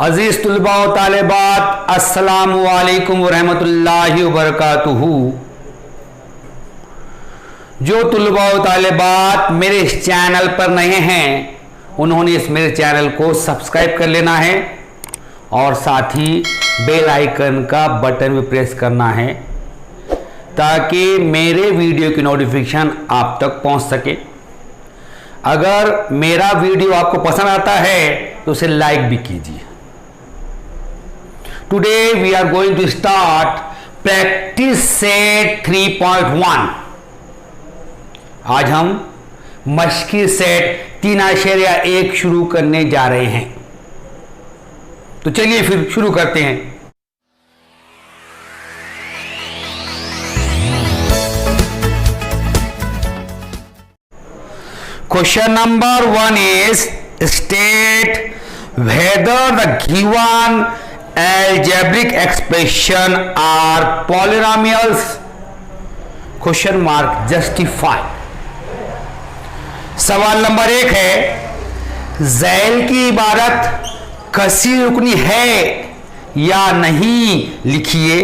अजीज तुलबा व तालिबात, अस्सलामु अलैकुम व रहमतुल्लाहि व बरकातुहू। जो तुलबा व तालिबात मेरे इस चैनल पर नए हैं उन्होंने इस मेरे चैनल को सब्सक्राइब कर लेना है और साथ ही बेल आइकन का बटन भी प्रेस करना है ताकि मेरे वीडियो की नोटिफिकेशन आप तक पहुंच सके। अगर मेरा वीडियो आपको पसंद आता है तो उसे लाइक भी कीजिए। Today we are going to start practice set 3.1। आज हम मश्की सेट 3.1 शुरू करने जा रहे हैं। तो चलिए फिर शुरू करते हैं। Question number 1 is state whether the given algebraic expression are polynomials. Question mark justify. सवाल नंबर 1 है, ज़ैल की इबारत कसी रुकनी है या नहीं लिखिए,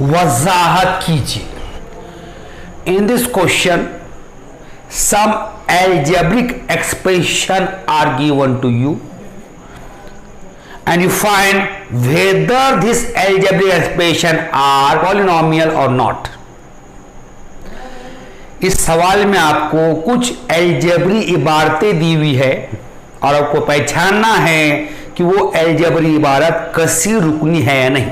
वजाहत कीजिए। In this question some algebraic expression are given to you and you find whether this algebraic expression are polynomial or not। इस सवाल में आपको कुछ अलजेब्री इबारतें दी हुई है और आपको पहचानना है कि वो अलजेब्री इबारत कसी रुकनी है या नहीं।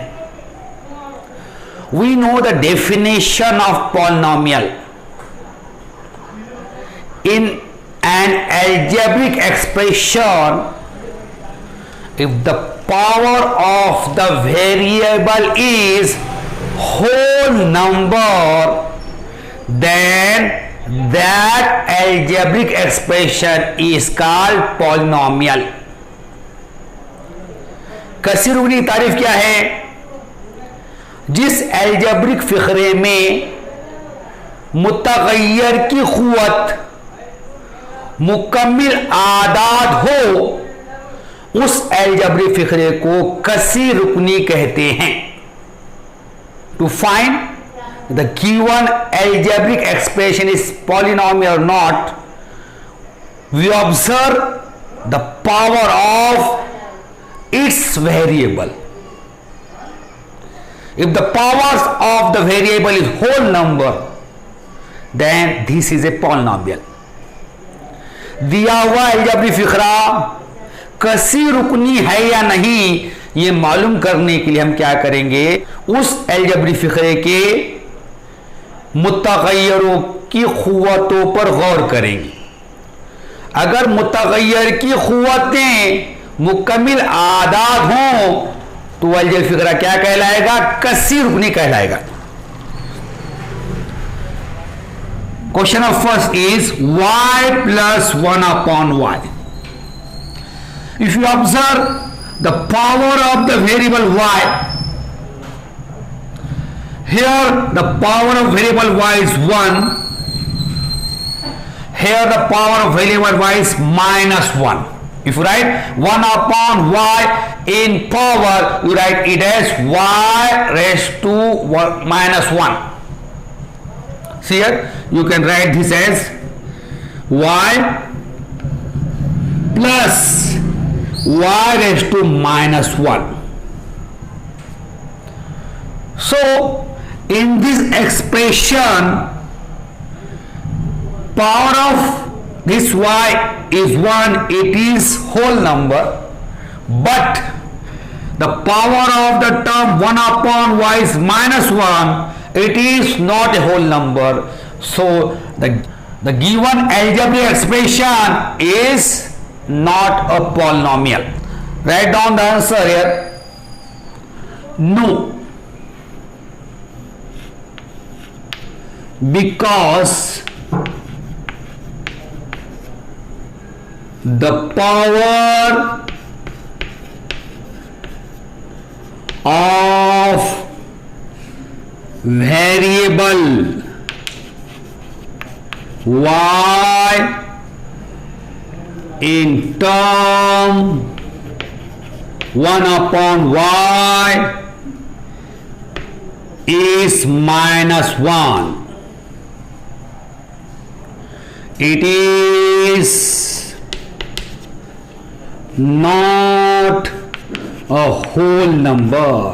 We know the definition of polynomial. In an algebraic expression, if the power of the variable is whole number, then that algebraic expression is called polynomial। कसी रुकनी की तारीफ क्या है? जिस अलजेब्रिक फिक्रे में मुतगय्यर की क़ुव्वत मुकम्मिल आदाद हो, उस अलजेब्रिक फिक्रे को कसी रुकनी कहते हैं। To find the given algebraic expression is polynomial और not, we observe the power of its variable. If the powers of the variable is whole number, then this is a polynomial. दिया हुआ algebraic फिक्रा कसी रुकनी है या नहीं, ये मालूम करने के लिए हम क्या करेंगे, उस अलजेब्रिक फिक्रे के मुतगय्यरों की क़ुव्वतों पर गौर करेंगे। अगर मुतगय्यर की क़ुव्वतें मुकम्मिल आदाद हों तो अलजेब्रिक फिक्रा क्या कहलाएगा? कसी रुकनी कहलाएगा। Question of first is y plus 1 upon y. If you observe the power of the variable y, here the power of variable y is 1, here the power of variable y is minus 1. If you write 1 upon y in power, you write it as y raised to minus 1. See here, you can write this as y plus y raised to minus 1. So, in this expression, power of this y is 1, it is whole number, but the power of the term 1 upon y is minus 1, it is not a whole number. So the given algebraic expression is not a polynomial. Write down the answer here. No, because the power of variable y in term 1/y is -1. It is not a whole number.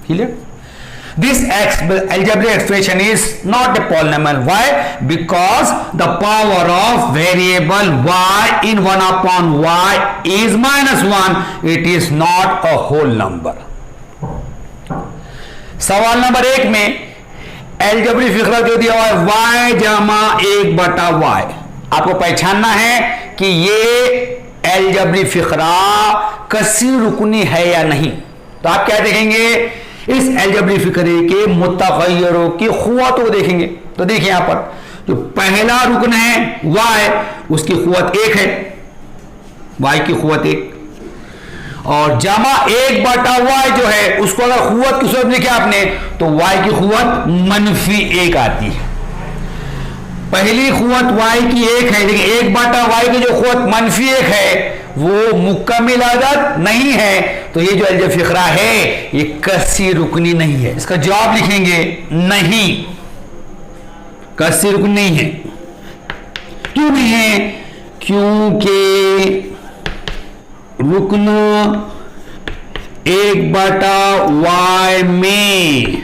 Clear? This algebraic expression is not a polynomial. Why? Because the power of variable y in 1/y is -1. It is not a whole number. सवाल number 1 में algebraic फिक्रा जो दिया हुआ है y जमा 1/y। आपको पहचानना है कि ये अलजेब्रिक फिक्रा कसीर रुकनी है या नहीं। तो आप क्या देखेंगे, इस अलजेब्रिक फिक्रे के मुतगय्यरों की क़ुव्वत को देखेंगे। तो देखिए यहां पर जो पहला रुकन है y, उसकी क़ुव्वत 1 है, y की क़ुव्वत 1, और जमा 1/y जो है उसको अगर क़ुव्वत की सूरत में लिखा आपने तो y की क़ुव्वत -1 आती है। पहली क़ुव्वत y की 1 है, लेकिन 1/y की जो क़ुव्वत -1 है वो मुकम्मिल अदद नहीं है। तो ये जो अलजेब्रिक फिक्रा है ये कसी रुकनी नहीं है। इसका जवाब लिखेंगे नहीं, कसी रुकनी नहीं है। क्यों नहीं है? क्योंकि रुकन 1/y में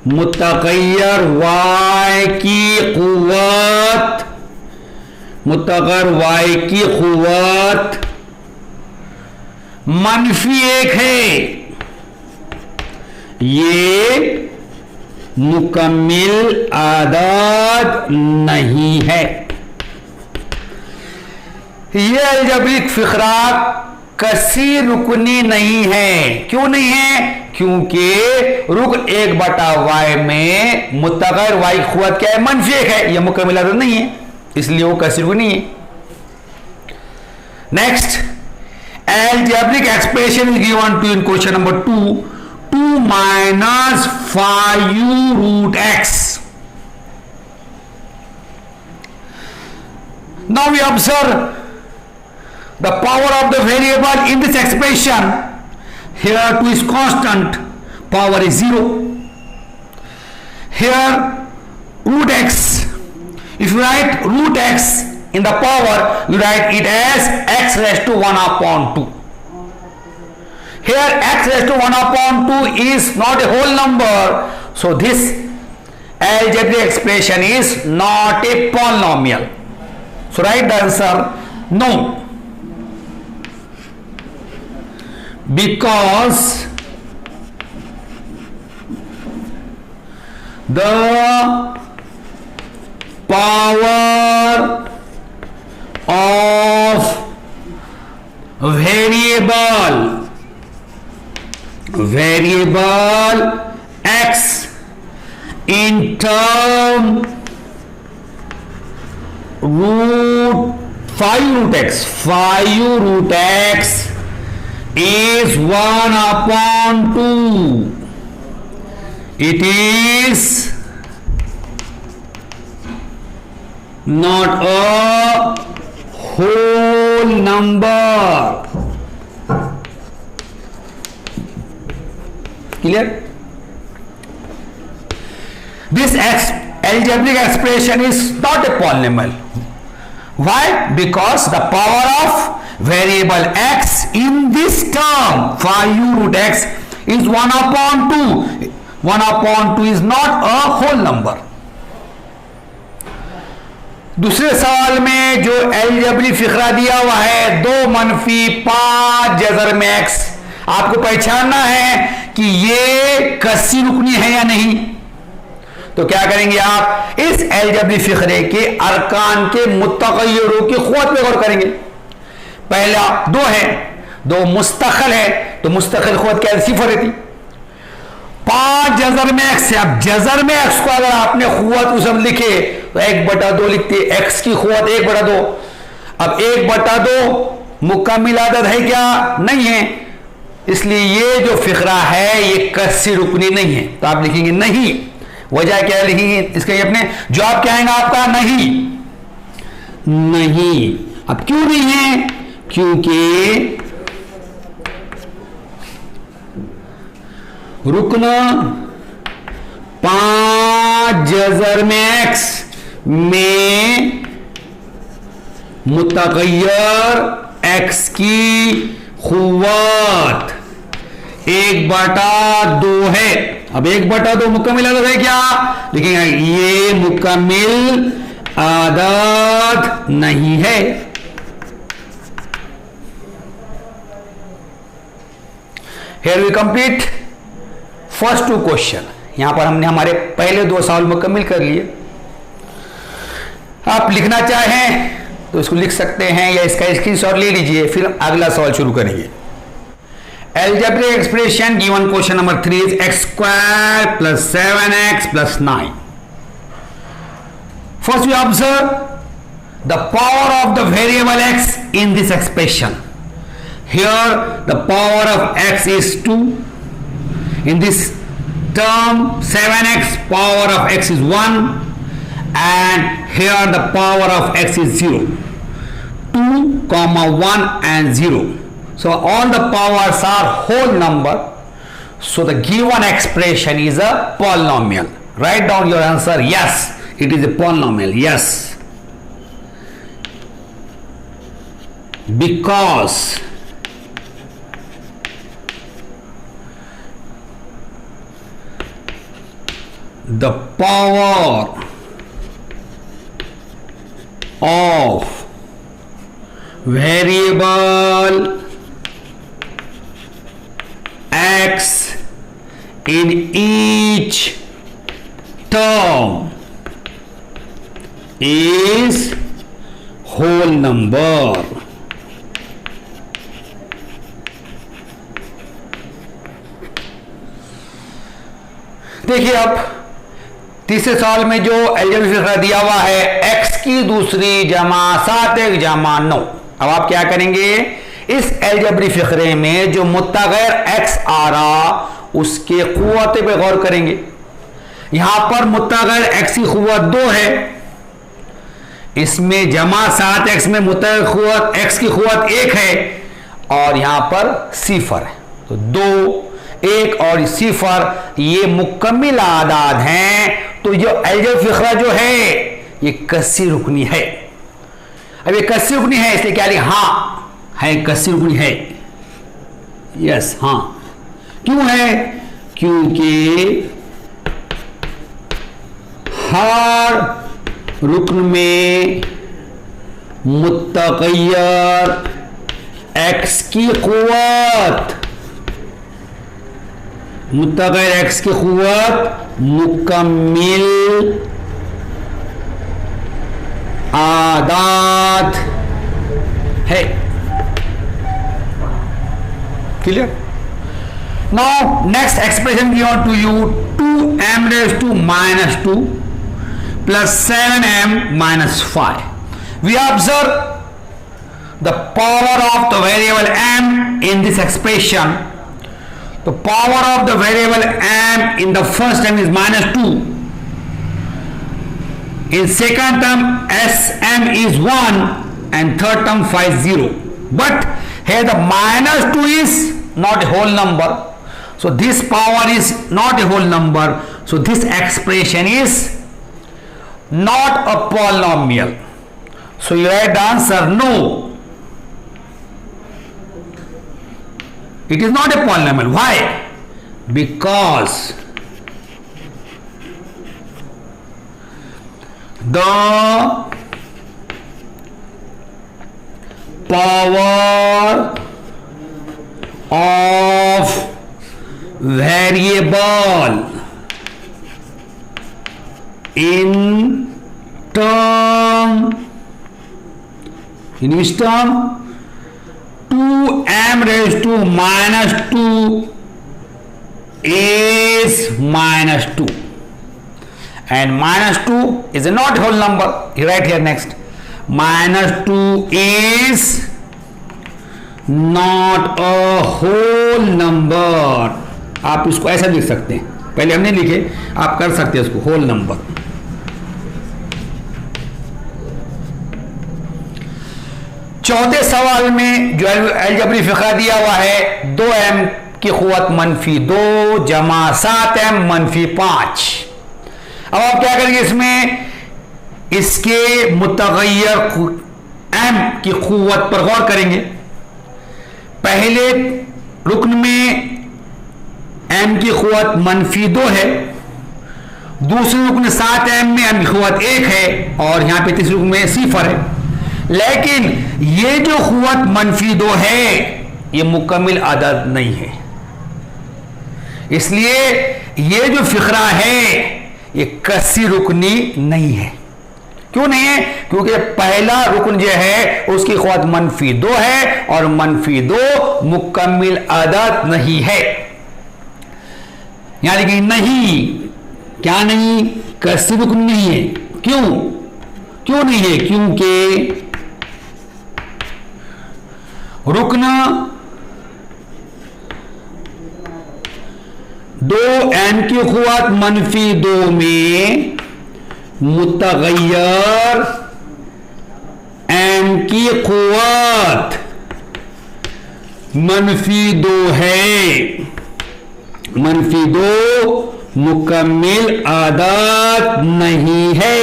मुतगय्यर y की क़ुव्वत, मुतगय्यर y की क़ुव्वत -1 है। ये मुकम्मिल अदद नहीं है। यह अलजेब्रिक फिक्रा कसी रुकनी नहीं है। क्यों नहीं है? क्योंकि रुकन 1/y में मुतगय्यर y की क़ुव्वत क्या है? -1 है। यह मुकम्मिल अदद नहीं है, इसलिए वो कसी रुकनी है। Next, algebraic expression is given to in question number 2, 2 minus 5u root x. Now we observe the power of the variable in this expression. Here 2 is constant, power is 0. Here root x, if you write root x in the power, you write it as x raised to 1/2. Here x raised to 1/2 is not a whole number, so this algebraic expression is not a polynomial. So write the answer no, because the power of variable x in term root 5 root x is 1/2. It is not a whole number. Clear? This algebraic expression is not a polynomial. Why? Because the power of variable x in this term 5u root x is 1/2. 1/2 is not a whole number. दूसरे सवाल में जो algebraic फिक्रा दिया हुआ है 2 - 5 जज़र में x, आपको पहचानना है कि ये कसी रुकनी है या नहीं। तो क्या करेंगे आप, इस अलजेब्रिक फिक्रे के अरकान के मुतगय्यरों की क़ुव्वत पे गौर करेंगे। पहला 2 है, 2 मुस्तकिल है, तो मुस्तकिल क़ुव्वत क्या 0 रहती। 5 जज़र में x है। अब जज़र में x को अगर आपने क़ुव्वत उसमें लिखे तो 1/2 लिखते, x की क़ुव्वत 1/2। अब 1/2 मुकम्मिल अदद है क्या? नहीं है, इसलिए ये जो फिक्रा है ये कसी रुकनी नहीं है। तो आप लिखेंगे नहीं। वजह क्या लिखेंगे इसका? ये अपने जवाब क्या आएगा आपका? नहीं। नहीं। अब क्यों नहीं है? क्योंकि रुकन 5 जज़र में x में मुतग़य्यर x की क़ुव्वत 1/2 है। अब 1/2 मुकम्मिल आदत है क्या? लेकिन ये मुकम्मिल आदत नहीं है। Here we complete first 2 question. यहां पर हमने हमारे पहले 2 सवाल मुकम्मिल कर लिए। आप लिखना चाहें तो इसको लिख सकते हैं या इसका स्क्रीनशॉट ले लीजिए, फिर अगला सवाल शुरू करेंगे। Algebraic expression given question number 3 is x² plus 7x plus 9. First we observe the power of the variable x in this expression. Here the power of x is 2. In this term 7x power of x is 1, and here the power of x is 0. 2, 1 and 0. So all the powers are whole number. So the given expression is a polynomial. Write down your answer. Yes, it is a polynomial. Yes, because the power of variable x in each term is whole number. देखिए अब तीसरे सवाल में जो algebraic फिक्रा दिया हुआ है x की दूसरी जमा 7 जमा 9। अब आप क्या करेंगे? इस अलजेब्रिक फिक्रे में जो मुतग़य्यर x आ रहा उसके क़ुव्वत पे गौर करेंगे। यहां पर मुतग़य्यर x की क़ुव्वत 2 है, इसमें जमा 7x में मुतग़य्यर क़ुव्वत x की क़ुव्वत 1 है और यहां पर सिफर है। तो 2, 1 और सिफर ये मुकम्मिल आदाद हैं। तो जो अलजेब्रिक फिक्रा जो है ये कस्सी रुकनी है। अब ये कस्सी रुकनी है इसलिए क्या लिखा? हाँ है, कस्सी रुकनी है। यस, हाँ। क्यों है? क्योंकि हर रुकन में मुतग़य्यर x की क़ुव्वत, मुतग़य्यर x की क़ुव्वत मुकम्मिल आदाद है। Clear? Now next expression given to you 2m raised to minus 2 plus 7m minus 5. We observe the power of the variable m in this expression. The power of the variable m in the first term is minus 2. In second term sm is 1 and third term 5 0. But here the minus 2 is not a whole number. So this power is not a whole number. So this expression is not a polynomial. So you write the answer no. It is not a polynomial. Why? Because the power of variable in which term 2m raised to minus 2 is minus 2, and minus 2 is a not whole number. You write here next, minus 2 is not a whole number. आप इसको ऐसा लिख सकते हैं, पहले हमने लिखे, आप कर सकते हैं इसको होल नंबर। चौथे सवाल में जो अलजबरी फिक्रा दिया हुआ है 2m की क़ुव्वत -2 जमा 7m -5। अब आप क्या करेंगे, इसमें इसके मुतग़य्यर m की क़ुव्वत पर गौर करेंगे। पहले रुकन में m की क़ुव्वत -2 है, दूसरे रुकन 7m में m की क़ुव्वत 1 है और यहां पे तीसरे रुकन में 0 है। लेकिन ये जो क़ुव्वत -2 है ये मुकम्मिल अदद नहीं है, इसलिए ये जो फिक्रा है ये कसी रुकनी नहीं है। क्यों नहीं है? क्योंकि पहला रुकन जो है उसकी क़ुव्वत -2 है और -2 मुकम्मिल अदद नहीं है। यानी कि नहीं, क्या नहीं, कसी रुकन नहीं है। क्यों नहीं है? क्योंकि रुकन 2m की क़ुव्वत -2 में मुतग़य्यर m की क़ुव्वत -2 है। -2 मुकम्मिल अदद नहीं है।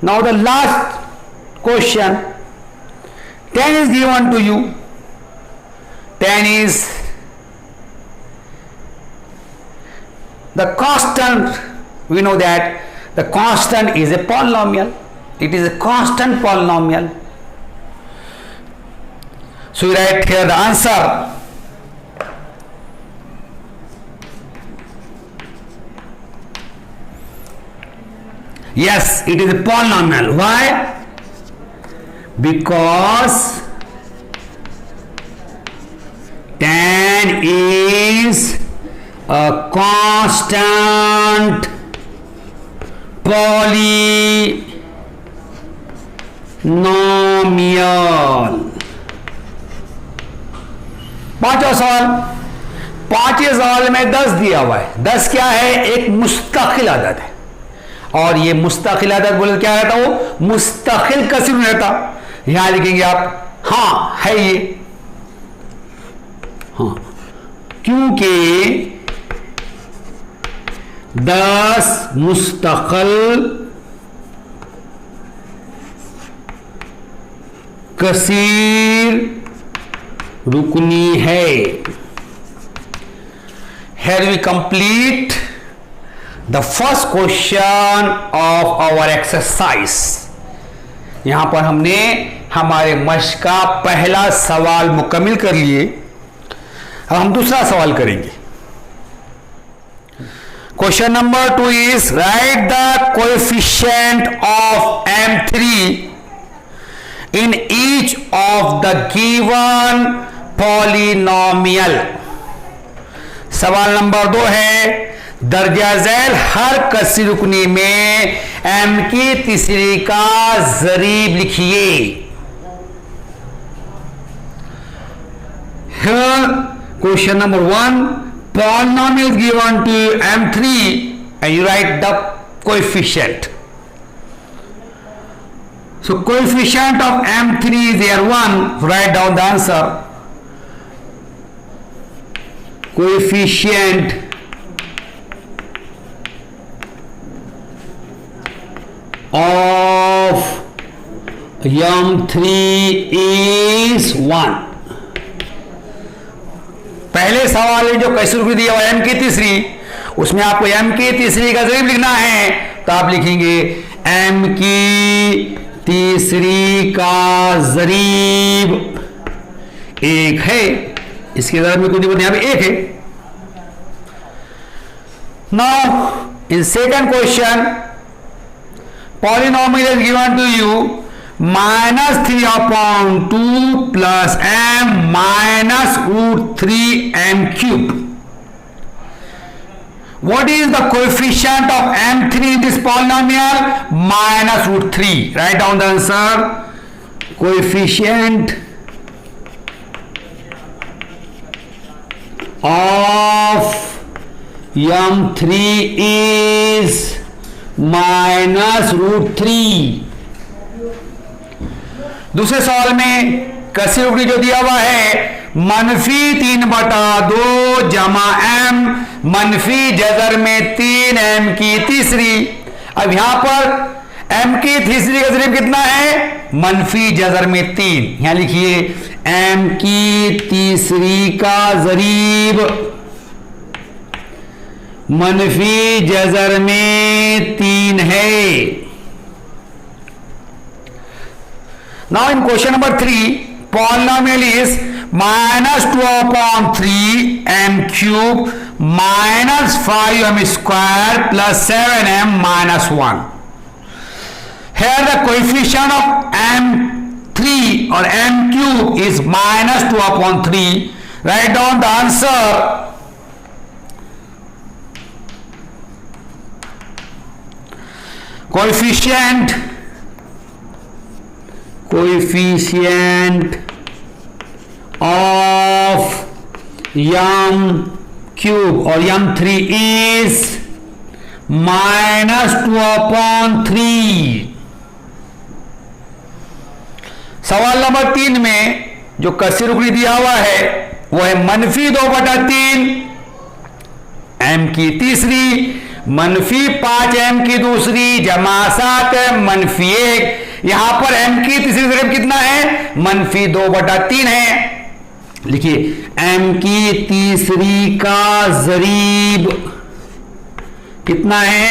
Now the last question, 10 is given to you. 10 is the constant. We know that the constant is a polynomial. It is a constant polynomial. So we write here the answer. Yes, it is a polynomial. Why? Because 10 is a constant polynomial. पांचवा सवाल, पांचवें सवाल में 10 दिया हुआ है। 10 क्या है? एक मुस्तकिल अदद है और ये मुस्तकिल अदद बोले क्या रहता? वो मुस्तकिल कसीर रहता। यहां लिखेंगे आप हाँ है ये, हाँ, क्योंकि 10 मुस्तकिल कसीर रुकनी है। Here we complete the first question of our exercise. यहां पर हमने हमारे मश्क का पहला सवाल मुकम्मिल कर लिए। अब हम दूसरा सवाल करेंगे। Question number 2 is write the coefficient of M3 in each of the given polynomial. सवाल नंबर 2 है, दर्जा झैल हर कसी रुकनी में m की तीसरी का ज़रीब लिखिए। Here question number 1, polynomial is given to M3 and you write the coefficient. So coefficient of M3 is there 1, write down the answer. Coefficient of M3 is 1. पहले सवाल में जो कैसे रुपये दिया हुआ m की तीसरी, उसमें आपको m की तीसरी का ज़रीब लिखना है, तो आप लिखेंगे m की तीसरी का ज़रीब 1 है। इसके ज़रीब में कोई यहाँ पे 1 है। Now in second question, polynomial is given to you -3/2 plus m minus √3m cube. What is the coefficient of m3 in this polynomial? -√3. Write down the answer. Coefficient of m3 is -√3। दूसरे सवाल में कसी रुकनी जो दिया हुआ है -3/2 जमा m मनफी जजर में 3m की तीसरी। अब यहां पर m की तीसरी का जरीब कितना है? मनफी जजर में 3। यहां लिखिए m की तीसरी का जरीब मनफी जजर में 3 है। Now in question number 3 polynomial is -2/3m³ -5m² + 7m - 1। Here the coefficient of m3 or m³ is -2/3. Write down the answer. Coefficient of m³ or m3 is -2/3। सवाल नंबर 3 में जो कसी रुकनी दिया हुआ है वो है -2/3 m की तीसरी -5m की दूसरी जमा 7m -1। यहां पर m की तीसरी जरीब कितना है? -2/3 है। लिखिए m की तीसरी का जरीब कितना है?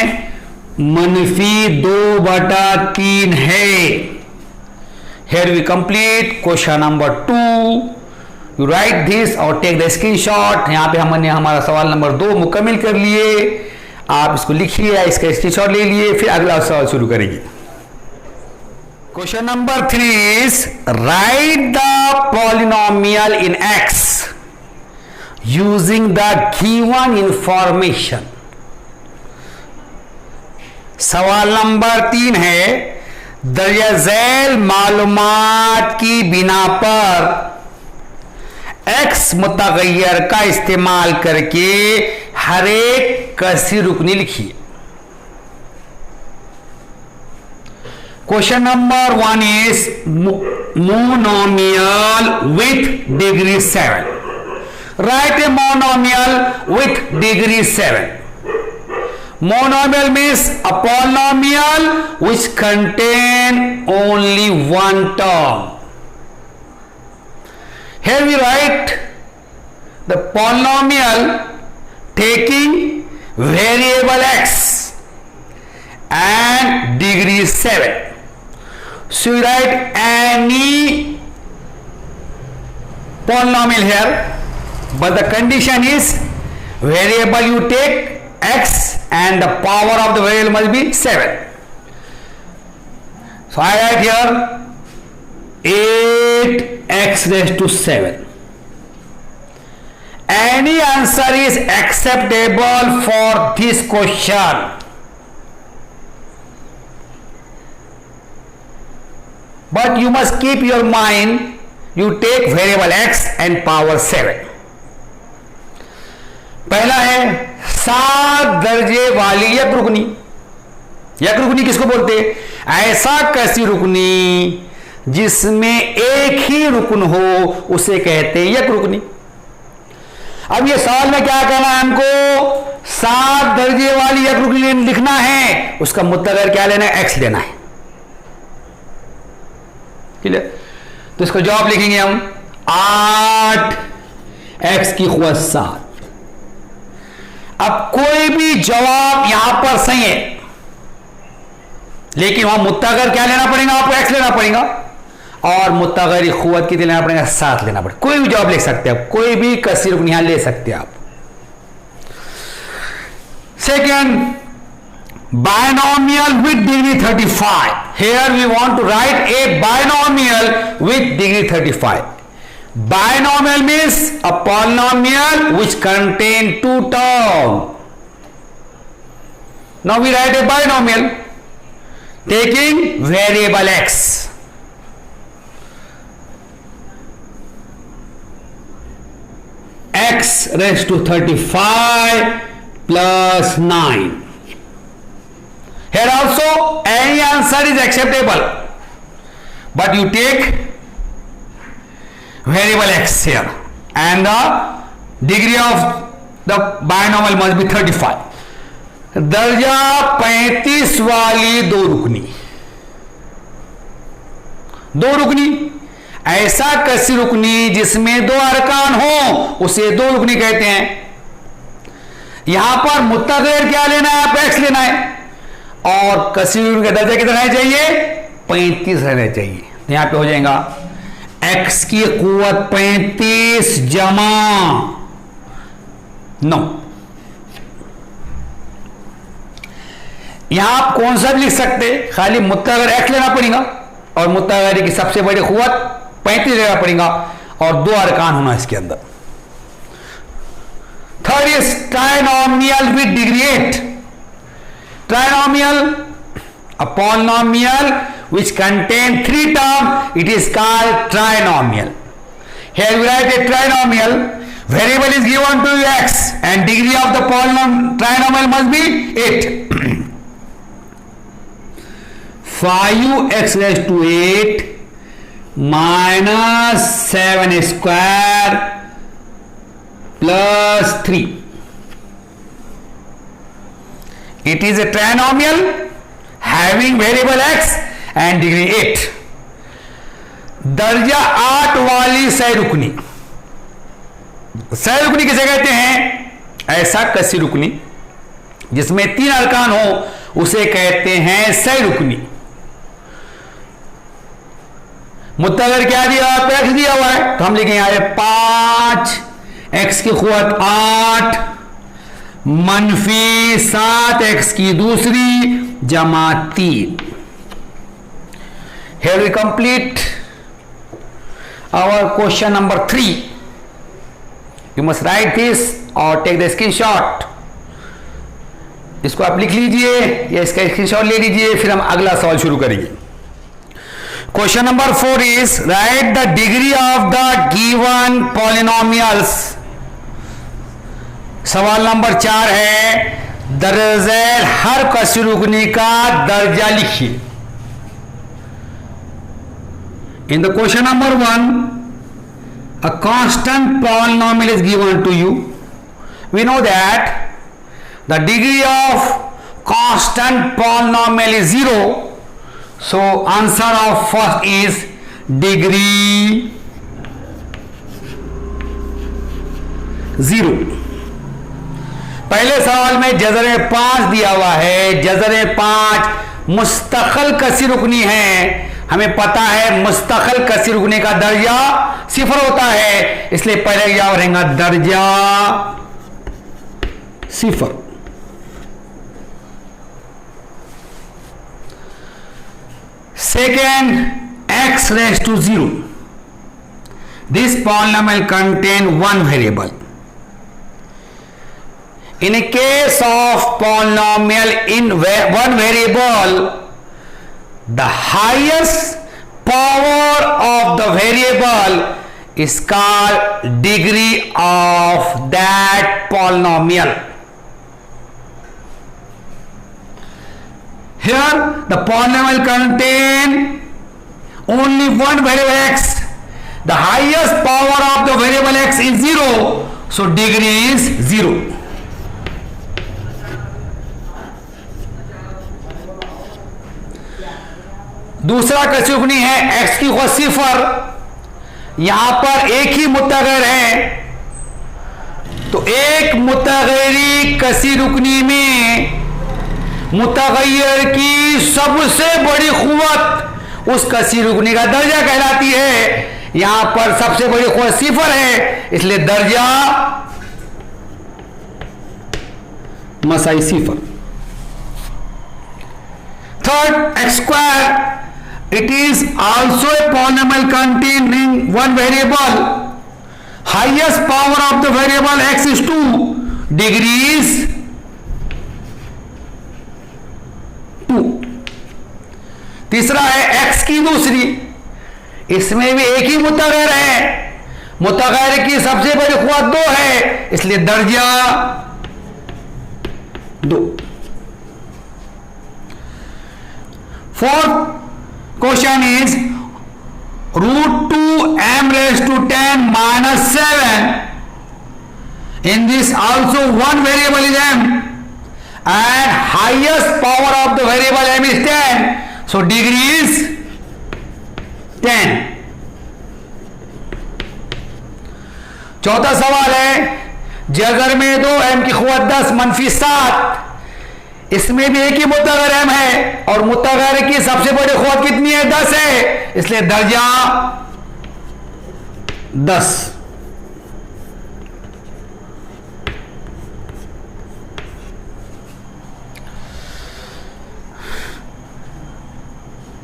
-2/3 है। Here we complete question number 2. You write this और take the screenshot. यहां पे हमने हमारा सवाल नंबर 2 मुकम्मल कर लिए। आप इसको लिखिए, इसका स्क्रीनशॉट ले लिए, फिर अगला सवाल शुरू करेंगे। Question number 3 is write the polynomial in x using the given information। सवाल नंबर 3 है दर्जा झैल मालूमात की बिना पर x मुतगय्यर का इस्तेमाल करके हर एक कसी रुकनी लिखिए। Question number 1 is monomial with degree 7. Write a monomial with degree 7. Monomial means a polynomial which contain only one term. Here we write the polynomial taking variable x and degree 7. So you write any polynomial here, but the condition is variable you take x and the power of the variable must be 7. So I write here 8x⁻⁷. Any answer is acceptable for this question. But you must keep your mind, you take variable x and power 7. पहला है 7 दर्जे वाली यक रुकनी। यक रुकनी किसको बोलते हैं? ऐसा कसी रुकनी जिसमें एक ही रुकन हो उसे कहते हैं यक रुकनी। अब ये सवाल में क्या कहना है हमको? 7 दर्जे वाली यक रुकनी लिखना है, उसका मुतगय्यर क्या लेना है? x लेना है। तो इसका जवाब लिखेंगे हम 8x की क़ुव्वत 7। अब कोई भी जवाब यहां पर सही है, लेकिन वहां मुतगय्यर क्या लेना पड़ेगा? आपको x लेना पड़ेगा और मुतगय्यर क़ुव्वत कितनी लेना पड़ेगा? 7 लेना पड़ेगा। कोई भी जवाब लिख सकते हैं आप, कोई भी कसी रुकनी यहां ले सकते हैं आप। Second, binomial with degree 35. Here we want to write a binomial with degree 35. Binomial means a polynomial which contain 2 terms. Now we write a binomial taking variable x. x⁻35 plus 9. Here also any answer is acceptable, but you take variable x here and the degree of the binomial must be 35. दर्जा 35 वाली दो रुकनी ऐसा कसी रुकनी जिसमें दो अरकान हो उसे दो रुकनी कहते हैं। यहां पर मुत्तगैर क्या लेना है, आप एक्स लेना है, और कसी रुकनी का दर्जा कितना रहना चाहिए, 35 रहना चाहिए। यहां पे हो जाएगा x की कुव्वत 35 जमा 9। यहां आप कौन सा भी लिख सकते, खाली मुत्तगैर x लेना पड़ेगा और मुत्तगैर की सबसे बड़ी कुव्वत 35 लेना पड़ेगा और दो अरकान होना इसके अंदर। Third is trinomial with degree 8। Trinomial, a polynomial which contain 3 terms, it is called trinomial. Here we write a trinomial, variable is given to x and degree of the trinomial must be 8. 5x raised to 8 minus 7 square plus 3. It is a trinomial having variable x and degree 8. दर्जा 8 वाली सह रुकनी किसे कहते हैं, ऐसा कसी रुकनी जिसमें 3 अरकान हो उसे कहते हैं सह रुकनी। मुत्तगैर क्या दिया, एक्स दिया हुआ है तो हम लिखेंगे यहां 5 x की कुव्वत 8 मनफी 7 x की दूसरी जमा 3। Here we complete our question number 3. You must write this or take the screenshot. इसको आप लिख लीजिए या इसका स्क्रीनशॉट ले लीजिए, फिर हम अगला सवाल शुरू करेंगे। Question number 4 is write the degree of the given polynomials. सवाल नंबर 4 है दरअसल हर कसी रुकनी का दर्जा लिखिए। In the question number 1, a constant polynomial is given to you. We know that the degree of constant polynomial is 0. So answer of first is degree 0. पहले सवाल में जज़र 5 दिया हुआ है, जज़र 5 मुस्तक़िल कसी रुकनी है। हमें पता है मुस्तक़िल कसी रुकनी का दर्जा 0 होता है, इसलिए पहले क्या रहेगा दर्जा 0। Second x raised to 0. This polynomial contain one variable. In a case of polynomial in one variable, the highest power of the variable is called degree of that polynomial. Here the polynomial contain only one variable x. The highest power of the variable x is 0, so degree is 0. दूसरा कसी रुकनी है x की कुव्वत 0। यहां पर एक ही मुत्तगैर है, तो एक मुत्तगैरी कसी रुकनी में मुत्तगैर की सबसे बड़ी कुव्वत उस कसी रुकनी का दर्जा कहलाती है। यहां पर सबसे बड़ी कुव्वत 0 है, इसलिए दर्जा मसाई 0। Third x square, it is also a polynomial containing one variable. Highest power of the variable x is 2, degree is 2. तीसरा है x की दूसरी, इसमें भी एक ही मुत्तगैर है, मुत्तगैर की सबसे बड़ी कुव्वत 2 है, इसलिए दर्जा 2। Fourth question is root 2 m raised to 10 minus 7. In this also one variable is m and highest power of the variable m is 10. So degree is 10. चौथा सवाल है जगर में दो m की क़ुव्वत 10 मनफी 7, इसमें भी एक ही मुत्तगर m है और मुत्तगर की सबसे बड़ी क़ुव्वत कितनी है 10 है, इसलिए दर्जा 10.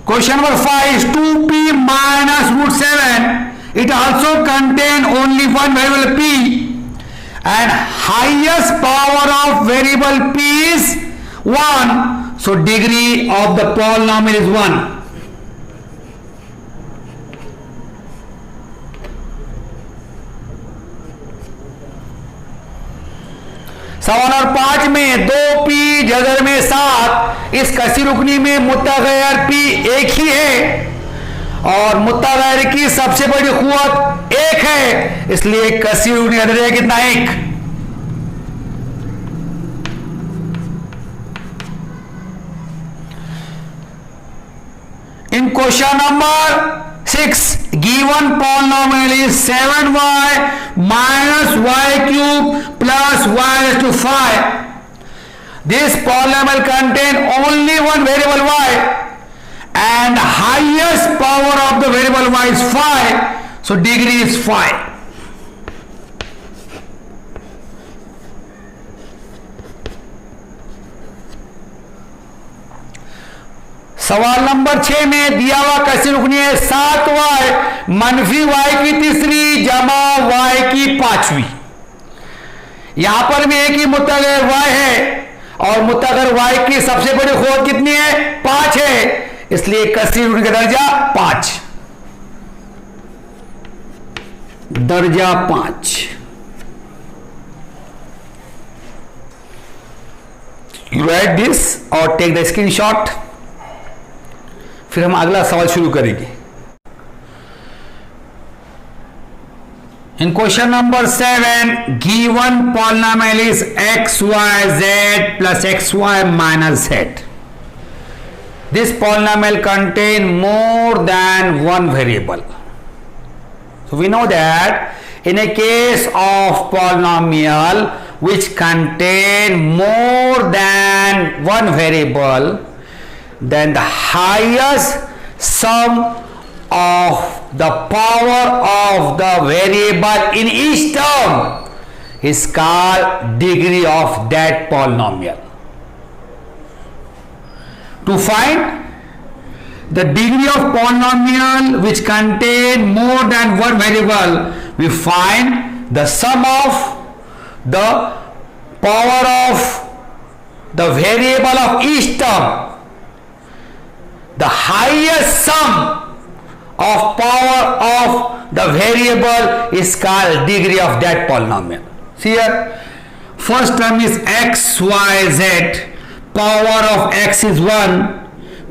Question number 5 is 2p minus root 7. It also contain only one variable p and highest power of variable p is 1. So degree of the polynomial is 1. सवाल और 5 में 2p जगर में 7, इस कसी रुकनी में मुत्तगैर p एक ही है और मुत्तगैर की सबसे बड़ी क़ुव्वत 1 है, इसलिए कसी रुकनी का दर्जा कितना 1. In question number 6, given polynomial is 7y minus y cube plus y raised to 5. This polynomial contain only one variable y and highest power of the variable y is 5. So degree is 5. सवाल number 6 में दिया हुआ कसी रुकनी है 7y मनफी y की तीसरी जमा y की पांचवी. यहां पर भी एक ही मुत्तगर y है और मुत्तगर y की सबसे बड़ी क़ुव्वत कितनी है 5 है, इसलिए कसी रुकनी का दर्जा 5. दर्जा 5. You write this or take the screenshot. फिर हम अगला सवाल शुरू करेंगे. In question number 7, given polynomial is xyz plus xy minus z. This polynomial contain more than one variable. So we know that in a case of polynomial which contain more than one variable, then the highest sum of the power of the variable in each term is called degree of that polynomial. To find the degree of polynomial which contain more than one variable, we find the sum of the power of the variable of each term. The highest sum of power of the variable is called degree of that polynomial. See here, first term is x, y, z. Power of x is 1,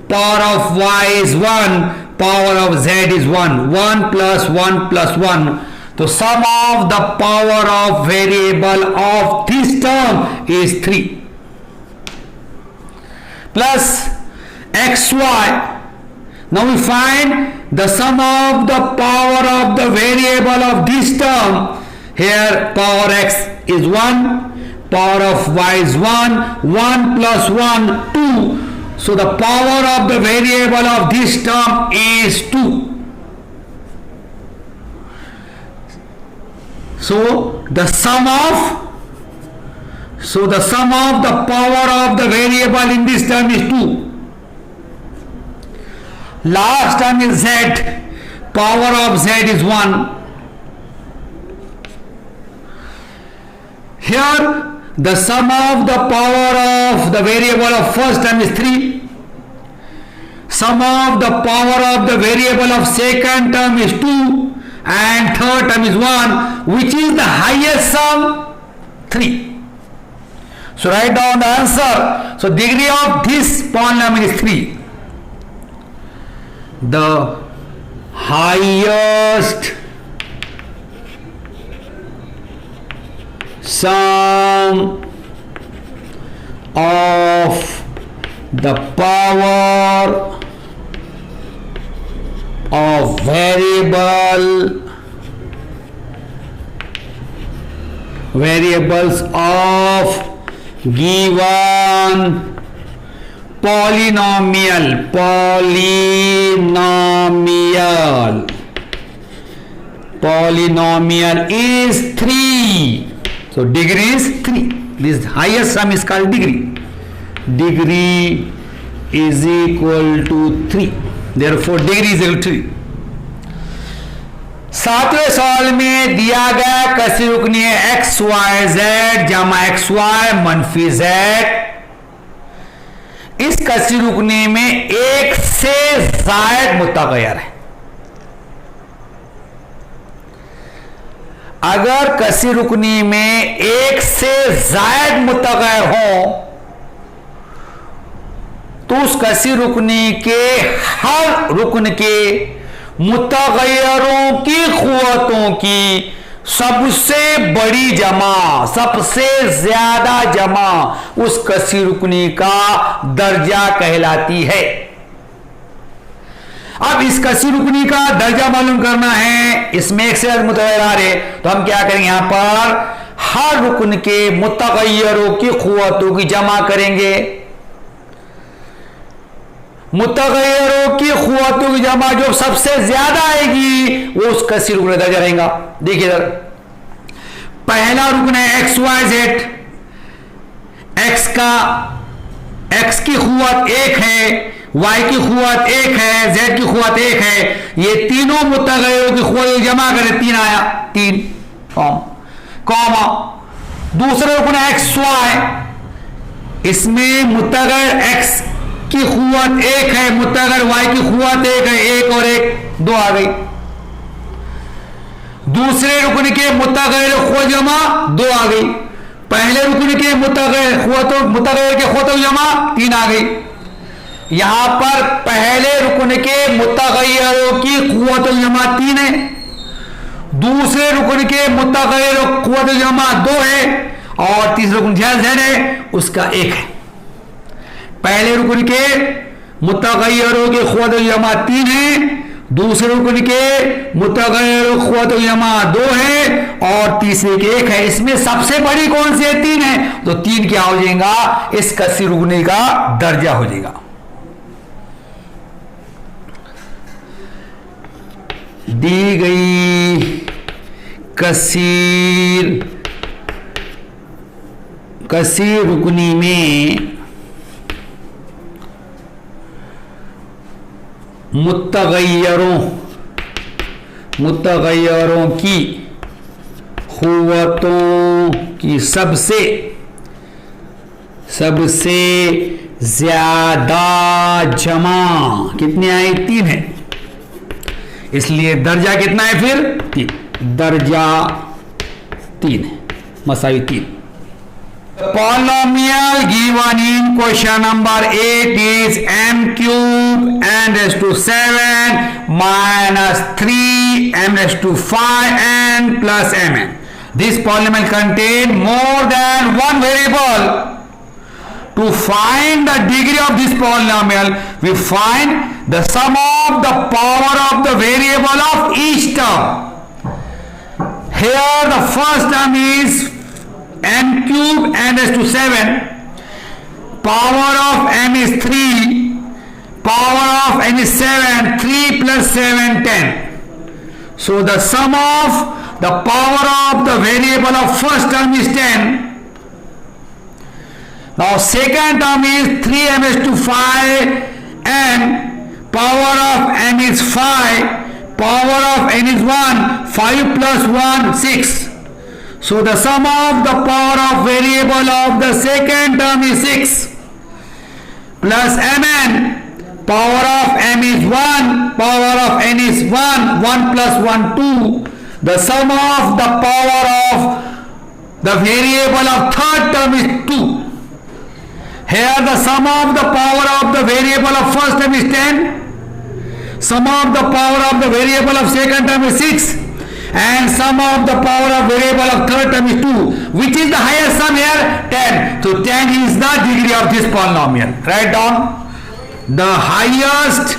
power of y is 1, power of z is 1. 1 plus 1 plus 1. The sum of the power of variable of this term is 3. Plus xy. Now we find the sum of the power of the variable of this term. Here power x is 1, power of y is 1, 1 plus 1, 2. So the power of the variable of this term is 2. So the sum of the power of the variable in this term is 2. Last term is z. Power of z is 1. Here the sum of the power of the variable of first term is 3. Sum of the power of the variable of second term is 2 and third term is 1. Which is the highest sum? 3. So write down the answer. So degree of this polynomial is 3. the highest sum of the power of variables of given polynomial is 3. So degree is 3. This highest sum is called degree. Degree is equal to 3. Therefore degree is equal to 3. सातवें सवाल में दिया गया कसी रुकनी है x Y Z जमा x Y मनफी जेड। इस कसी रुकनी में एक से जायद मुतगैर है। अगर कसी रुकनी में एक से जायद मुतगैर हो तो उस कसी रुकनी के हर रुकन के मुतगैरों की क़ुव्वतों की सबसे बड़ी जमा, सबसे ज्यादा जमा उस कसी रुकनी का दर्जा कहलाती है। अब इस कसी रुकनी का दर्जा मालूम करना है, इसमें एक से ज्यादा मुतगैर आ रहे तो हम क्या करेंगे, यहां पर हर रुकन के मुतगैरों की क़ुव्वतों की जमा करेंगे। मुतगैरों की क़ुव्वतों की जमा जो सबसे ज्यादा आएगी वो उस कसी रुकन का दर्जा रहेगा। देखिए इधर पहला रुकन है एक्स वाई जेड। एक्स की क़ुव्वत 1 है, वाई की क़ुव्वत 1 है, जेड की क़ुव्वत 1 है। ये तीनों मुतगैरों की क़ुव्वत जमा करें, 3 आया, 3 कॉमा। दूसरा रुकन है एक्स वाई। इसमें मुतगैर एक्स की क़ुव्वत 1 है, मुतगैर वाई की क़ुव्वत 1 है, 1 और 1 2 आ गई। दूसरे रुकन के मुतगैर क़ुव्वत जमा 2 आ गई। पहले रुकन के मुतगैर के क़ुव्वतों जमा 3 आ गई। यहां पर पहले रुकन के मुतगैरों की क़ुव्वतों जमा 3 है, दूसरे रुकन के मुतगैर क़ुव्वतों जमा 2 है और तीसरे रुकन जेड है उसका 1 है। पहले रुकन के मुतगैरों की क़ुव्वतों जमा 3 है, दूसरे रुकन के मुतगैर क़ुव्वतों जमा 2 है और तीसरे के 1 है। इसमें सबसे बड़ी कौन सी है, 3 है, तो 3 क्या हो जाएगा, इस कसी रुकनी का दर्जा हो जाएगा। दी गई कसी रुकनी में मुतगैरों की क़ुव्वतों की सबसे ज्यादा जमा कितनी आई, 3 है। इसलिए दर्जा कितना है फिर, 3। दर्जा 3 है, मसावी 3। Polynomial given in question number 8 is m cube n raised to 7 minus 3 m raised to 5 n plus mn. This polynomial contains more than one variable. To find the degree of this polynomial, we find the sum of the power of the variable of each term. Here the first term is m cube n raised to 7, power of m is 3, power of n is 7, 3 plus 7 10. So the sum of the power of the variable of first term is 10. Now second term is 3m raised to 5 n, power of m is 5, power of n is 1, 5 plus 1 6. So the sum of the power of variable of the second term is 6 plus mn, power of m is 1, power of n is 1, 1 plus 1 2. The sum of the power of the variable of third term is 2. Here the sum of the power of the variable of first term is 10. sum of the power of the variable of second term is 6 and sum of the power of variable of third term is 2. Which is the highest sum here? 10. So 10 is the degree of this polynomial. Write down the highest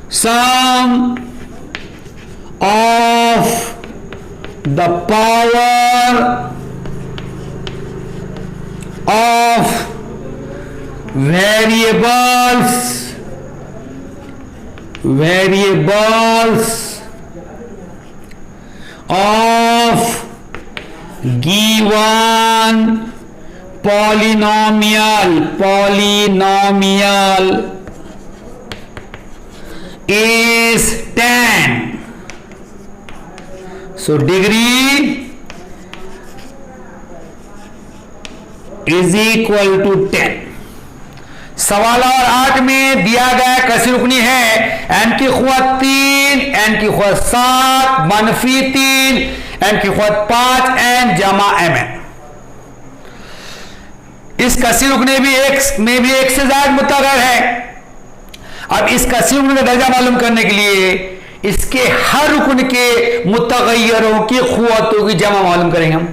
sum of the power of variables of given polynomial is 10. So degree is equal to 10. सवाल और 8 में दिया गया कसी रुकनी है n की क़ुव्वत 3, n की क़ुव्वत 7, -3, n की क़ुव्वत 5, n जमा mn। इस कसी रुकने में भी एक से ज्यादा मुतग़य्यर है। अब इस कसी रुकने का दर्जा मालूम करने के लिए इसके हर रुकन के मुतग़य्यरों की क़ुव्वतों की जमा मालूम करेंगे हम।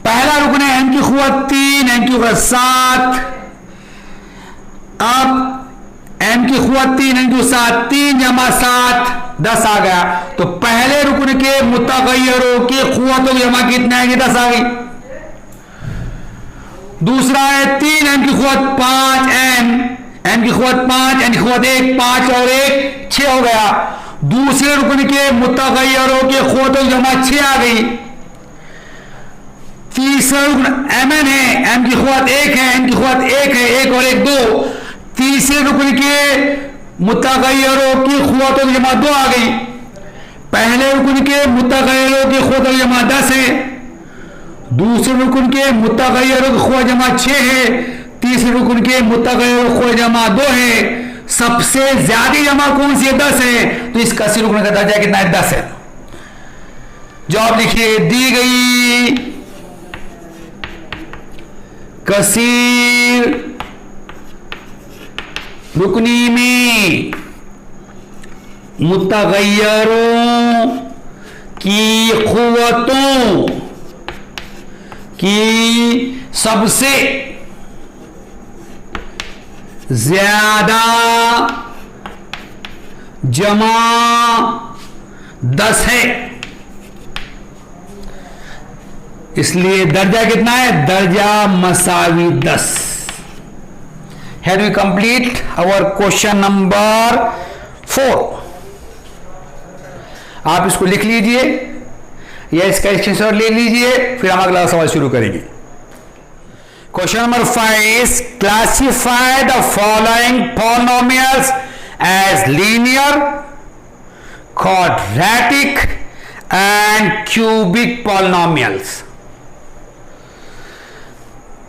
पहला रुकन है n की क़ुव्वत 3, n की क़ुव्वत 7। अब n की क़ुव्वत 3, n की 7, 3 जमा 7 10 आ गया। तो पहले रुकन के मुतग़य्यरों की क़ुव्वतों की जमा कितना है? 10 आ गई। दूसरा है 3 n की क़ुव्वत 5, n की क़ुव्वत 5, n की क़ुव्वत 1, 5 और 1 6 हो गया। दूसरे रुकन के मुतग़य्यरों की क़ुव्वतों की जमा 6 आ गई। तीसरा रुकन mn है, m की क़ुव्वत 1 है, n की क़ुव्वत 1 है, 1 और 1 2। तीसरे रुकन के मुतग़य्यरों की क़ुव्वतों की जमा 2 आ गई। पहले रुकन के मुतग़य्यरों की क़ुव्वतों की जमा 10 है। दूसरे रुकन के मुतग़य्यरों की क़ुव्वत जमा 6 है। तीसरे रुकन के मुतग़य्यरों की क़ुव्वत जमा 2 है। सबसे ज्यादा जमा कौन सी है? 10 है। तो इस कसी रुकन का दर्जा कितना है? 10 है। जवाब लिखिए, दी गई कसीर रुकनी में मुतग़य्यरों की क़ुव्वतों की सबसे ज्यादा जमा 10 है। इसलिए दर्जा कितना है? दर्जा मसावी 10। Here we complete our question number 4। आप इसको लिख लीजिए या इसका स्क्रीनशॉट ले लीजिए, फिर हम अगला सवाल शुरू करेंगे। Question number 5 classify the following polynomials as linear, quadratic and cubic polynomials.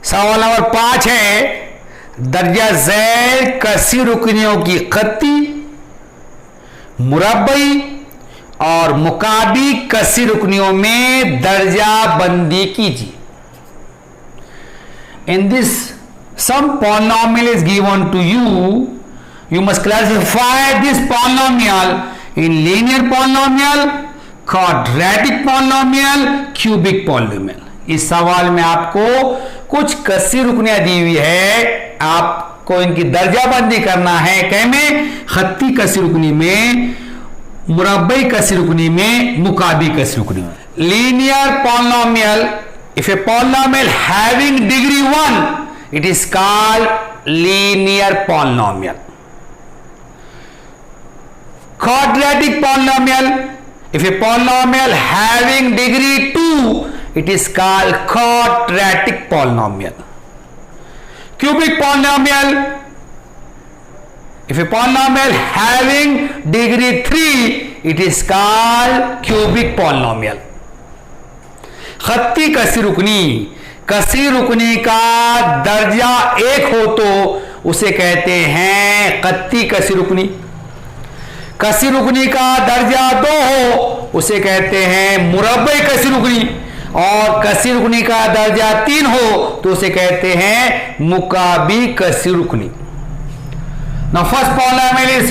सवाल नंबर 5 है, दर्जा झैल कसी रुकनियों की खत्ती, मुरब्बई और मुकाबी कसी रुकनियों में दर्जा बंदी कीजिए। In this some polynomial is given to you, you must classify this polynomial in linear polynomial, quadratic polynomial, cubic polynomial. इस सवाल में आपको कुछ कसी रुकनियां दी हुई है, आपको इनकी दर्जाबंदी करना है। कै में? खत्ती कसी रुकनी में, मुरब्बई कसी रुकनी में, मुकाबी कसी रुकनी में। Linear polynomial, if a polynomial having degree 1 it is called linear polynomial. Quadratic polynomial, if a polynomial having degree 2 it is called quadratic polynomial. Cubic polynomial, if a polynomial having degree 3 it is called cubic polynomial. खत्ती कसी रुकनी का दर्जा 1 हो तो उसे कहते हैं खत्ती कसी रुकनी। कसी रुकनी का दर्जा 2 हो उसे कहते हैं मुरब्बई कसी रुकनी। और कसी रुकनी का दर्जा 3 हो तो उसे कहते हैं मुकाबी कसी रुकनी। Now first polynomial is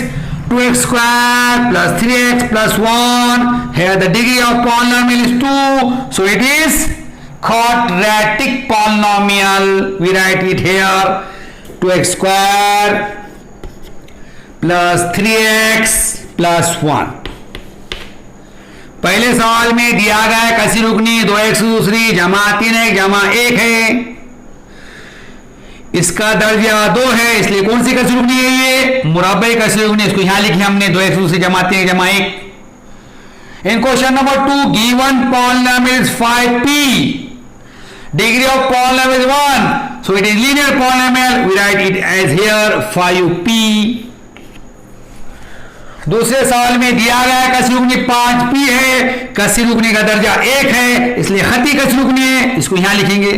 2x square plus 3x plus 1. Here the degree of polynomial is 2, so it is quadratic polynomial. We write it here 2x square plus 3x plus 1. पहले सवाल में दिया गया कसी रुकनी 2x दूसरी जमा 3x जमा 1 है, इसका दर्जा 2 है, इसलिए कौन सी कसी रुकनी है ये? मुरब्बई कसी रुकनी। इसको यहां लिखी हमने 2x दूसरी जमा 3x जमा 1। In question number 2 given polynomial is 5p, degree of polynomial is 1, so it is linear polynomial, we write it as here 5p। दूसरे सवाल में दिया गया कसी रुकनी 5p है, कसी रुकनी का दर्जा 1 है, इसलिए खती कसी रुकनी है, इसको यहां लिखेंगे।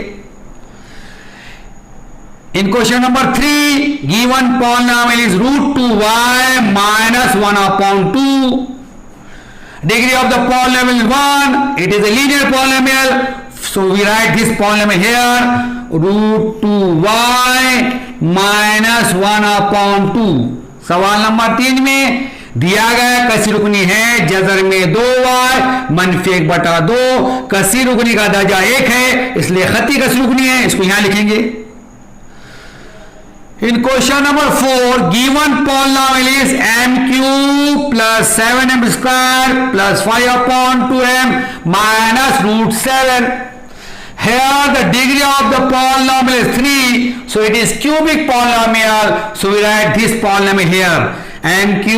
In question number 3 given polynomial is √2y minus 1/2, degree of the polynomial is 1, it is a linear polynomial, so we write this polynomial here √2y minus 1/2। सवाल नंबर 3 में दिया गया कसी रुकनी है जजर में 2y मनफी 1/2, कसी रुकनी का दर्जा 1 है, इसलिए खती कसी रुकनी है, इसको यहां लिखेंगे। In question number 4 given polynomial is m³ plus 7m² plus 5/2m minus √7. Here the degree of the polynomial is 3, so it is cubic polynomial, so we write this polynomial here m³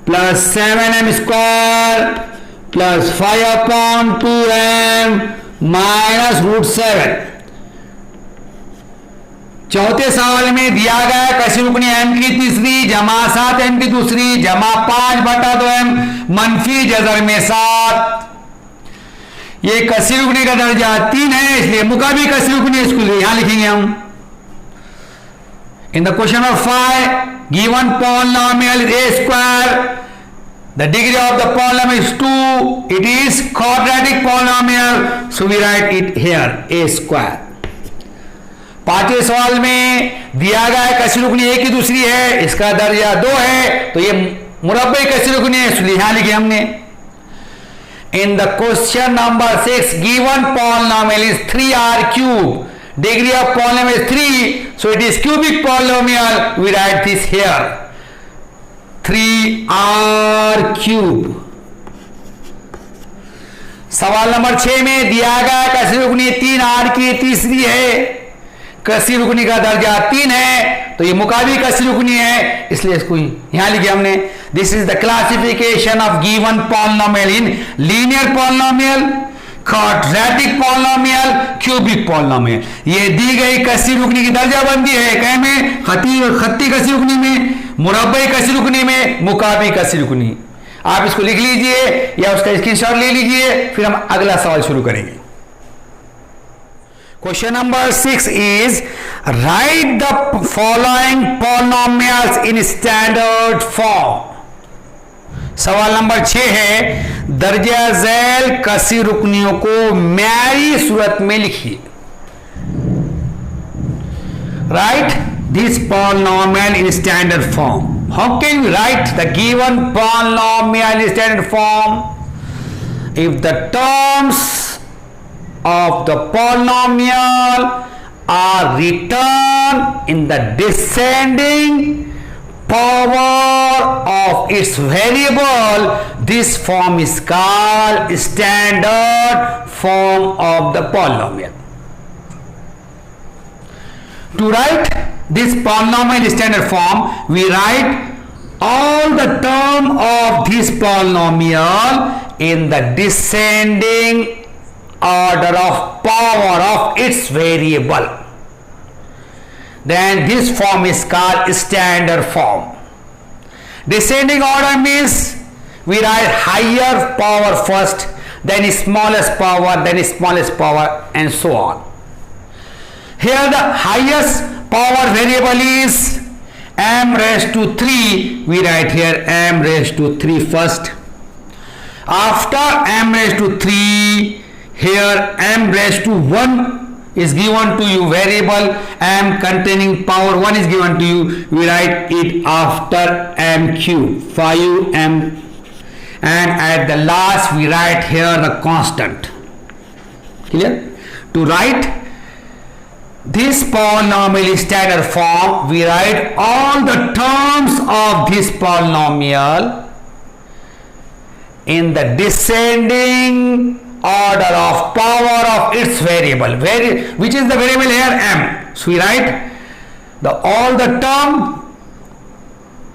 plus 7m² plus 5/2m minus √7। चौथे सवाल में दिया गया कसी रुकनी m की तीसरी जमा 7m की दूसरी जमा 5/2m मनफी जजर में 7। ये कसी रुकनी का दर्जा 3 है, इसलिए मुकाबी कसी रुकनी, इसको यहां लिखेंगे हम। In the question number 5 given polynomial is a², the degree of the polynomial is 2, it is quadratic polynomial, so we write it here a²। पांचवें सवाल में दिया गया कसी रुकनी 1 की दूसरी है, इसका दर्जा 2 है, तो ये मुरब्बई कसी रुकनी है, इसलिए यहां लिखे हमने। In the question number 6 given polynomial is 3r³, degree of polynomial is 3, so it is cubic polynomial, we write this here 3r³। सवाल नंबर 6 में दिया गया कसी रुकनी 3r की तीसरी है, कसी रुकनी का दर्जा 3 है, तो ये मुकाबी कसी रुकनी है, इसलिए इसको यहां लिखे हमने। This is the classification of given polynomial in linear polynomial, quadratic polynomial, cubic polynomial. ये दी गई कसी रुकनी की दर्जा बंदी है कह में खत्ती कसी रुकनी में, मुरब्बई कसी रुकनी में, मुकाबी कसी रुकनी। आप इसको लिख लीजिए या उसका स्क्रीनशॉट ले लीजिए, फिर हम अगला सवाल शुरू करेंगे। Question number 6 is write the following polynomials in standard form. सवाल नंबर 6 है दर्जा झैल कसी रुकनियों को म्यारी सूरत में लिखिए। Write this polynomial in standard form. How can we write the given polynomial in standard form? If the terms of the polynomial are written in the descending power of its variable, this form is called standard form of the polynomial. To write this polynomial standard form, we write all the term of this polynomial in the descending order of power of its variable. Then this form is called standard form. Descending order means we write higher power first, then smallest power, and so on. Here the highest power variable is m⁻3. We write here m⁻3 first. After m⁻3, here m raised to 1 is given to you, variable m containing power 1 is given to you, we write it after m cube, 5m, and at the last we write here the constant. Clear? To write this polynomial in standard form, we write all the terms of this polynomial in the descending order of power of its variable, which is the variable here m. So we write all the term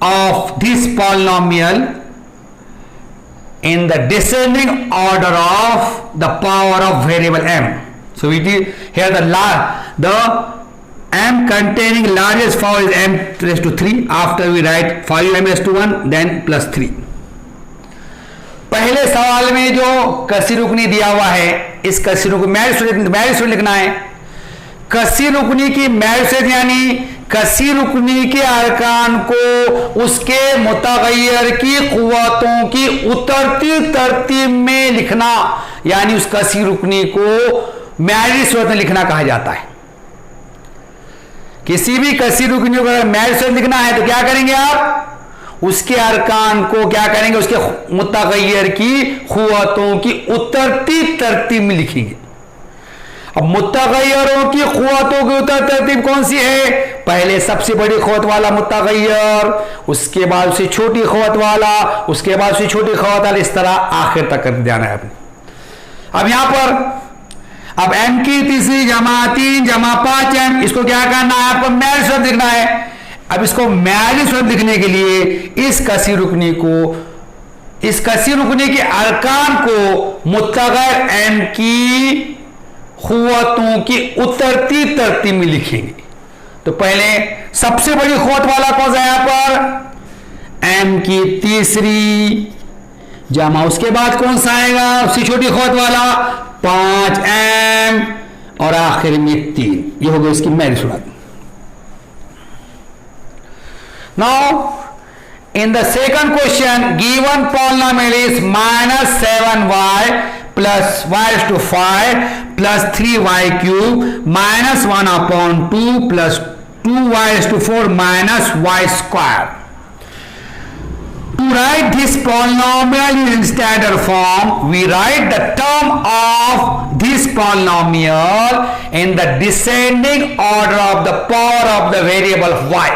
of this polynomial in the descending order of the power of variable m. So we did here the m containing largest power is m raised to 3. After we write 5m raised to 1, then plus 3. पहले सवाल में जो कसी रुकनी दिया हुआ है, इस कसी रुकनी मैरिज लिखना है। कसी रुकनी की मैरिज यानी कसी रुकनी के अरकान को उसके मुतगय्यर की कुव्वतों की उतरती तरतीब में लिखना, यानी उस कसी रुकनी को मैरिज सूरत में लिखना कहा जाता है। किसी भी कसी रुकनी को अगर मैरिज सूरत लिखना है तो क्या करेंगे आप? उसके अरकान को क्या करेंगे? उसके मुतगय्यर की कुव्वतों की उतरती तरतीब में लिखेंगे। अब मुतगय्यरों की कुव्वतों की उतर तरतीब कौन सी है? पहले सबसे बड़ी कुव्वत वाला मुतगय्यर, उसके बाद उससे छोटी कुव्वत वाला, उसके बाद उससे छोटी कुव्वत वाला, इस तरह आखिर तक कर जाना है आपने। अब यहां पर अब m की तीसरी जमा 3 जमा 5m, इसको क्या करना है? आपको मैरिज सूरत लिखना है। अब इसको मैरिज सूरत लिखने के लिए इस कसी रुकनी के अरकान को मुतगय्यर m की कुव्वतों की उतरती तरतीब में लिखेंगे। तो पहले सबसे बड़ी कुव्वत वाला कौन सा है यहां पर? m की तीसरी जमा, उसके बाद कौन सा आएगा? उससे छोटी कुव्वत वाला 5m और आखिर में 3। ये हो गई इसकी marriage Surat. Now, in the second question, given polynomial is minus 7y plus y raised to 5 plus 3y cube minus 1 upon 2 plus 2y raised to 4 minus y square. To write this polynomial in standard form, we write the term of this polynomial in the descending order of the power of the variable y.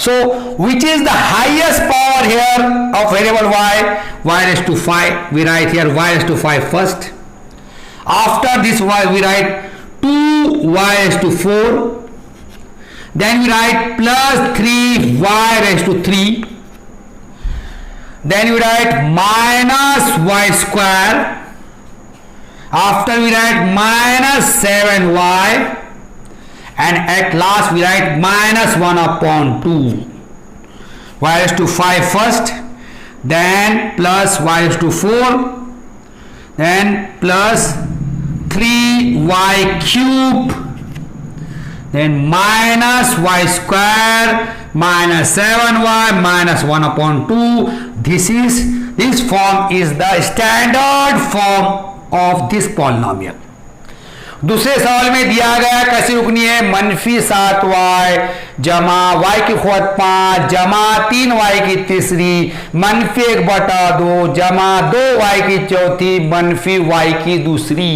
So, which is the highest power here of variable y? Y raised to 5. We write here y raised to 5 first. After this y, we write 2y raised to 4. Then we write plus 3y raised to 3. Then we write minus y square. After we write minus 7y. And at last we write minus 1 upon 2. Y raised to 5 first, then plus y raised to 4, then plus 3y cube, then minus y square, minus 7y, minus 1 upon 2. This form is the standard form of this polynomial. दूसरे सवाल में दिया गया कसी रुकनी है -7y जमा y की कुव्वत 5 जमा 3y की तीसरी -1/2 जमा 2y की चौथी -y की दूसरी।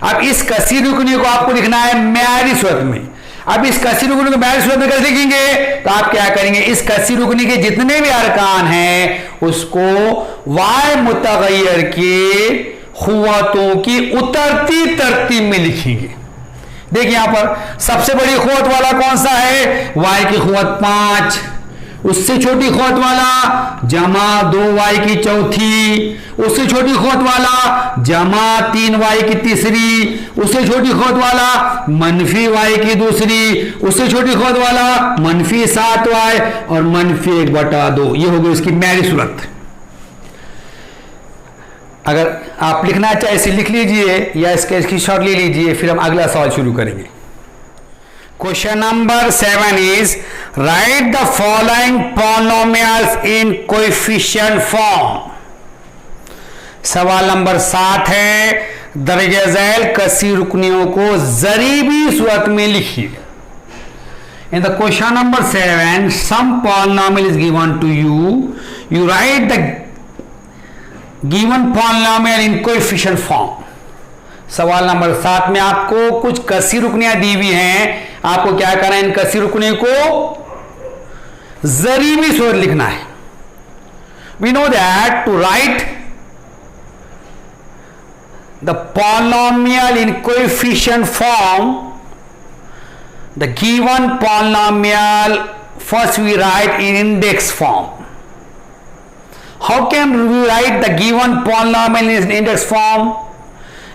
अब इस कसी रुकनी को आपको लिखना है मैरिज सूरत में। अब इस कसी रुकनी को मैरिज सूरत में कैसे लिखेंगे? तो आप क्या करेंगे? इस कसी रुकनी के जितने भी अरकान हैं उसको y मुतगय्यर के कुव्वतों की उतरती तरतीब में लिखेंगे। देखिए यहां पर सबसे बड़ी कुव्वत वाला कौन सा है? y की कुव्वत 5, उससे छोटी कुव्वत वाला जमा 2y की चौथी, उससे छोटी कुव्वत वाला जमा 3y की तीसरी, उससे छोटी कुव्वत वाला -y की दूसरी, उससे छोटी कुव्वत वाला -7y और -1/2। ये हो गई इसकी मैरिज सूरत। अगर आप लिखना चाहे इसे लिख लीजिए या इसका स्क्रीनशॉट ले लीजिए, फिर हम अगला सवाल शुरू करेंगे। Question number 7 is right the following polynomials in coefficient form. सवाल नंबर 7 है दर्जे झैल कसी रुकनियों को जरीबी सूरत में लिखिए। In the question number 7, some polynomial is given to you. You write the given polynomial in coefficient form. सवाल नंबर 7 में आपको कुछ कसी रुकनियां दी हुई हैं, आपको क्या करना है, इन कसी रुकने को जरीबी सूरत लिखना है। We know that to write the polynomial in coefficient form, the given polynomial first we write in index form. How can we write the given polynomial in index form?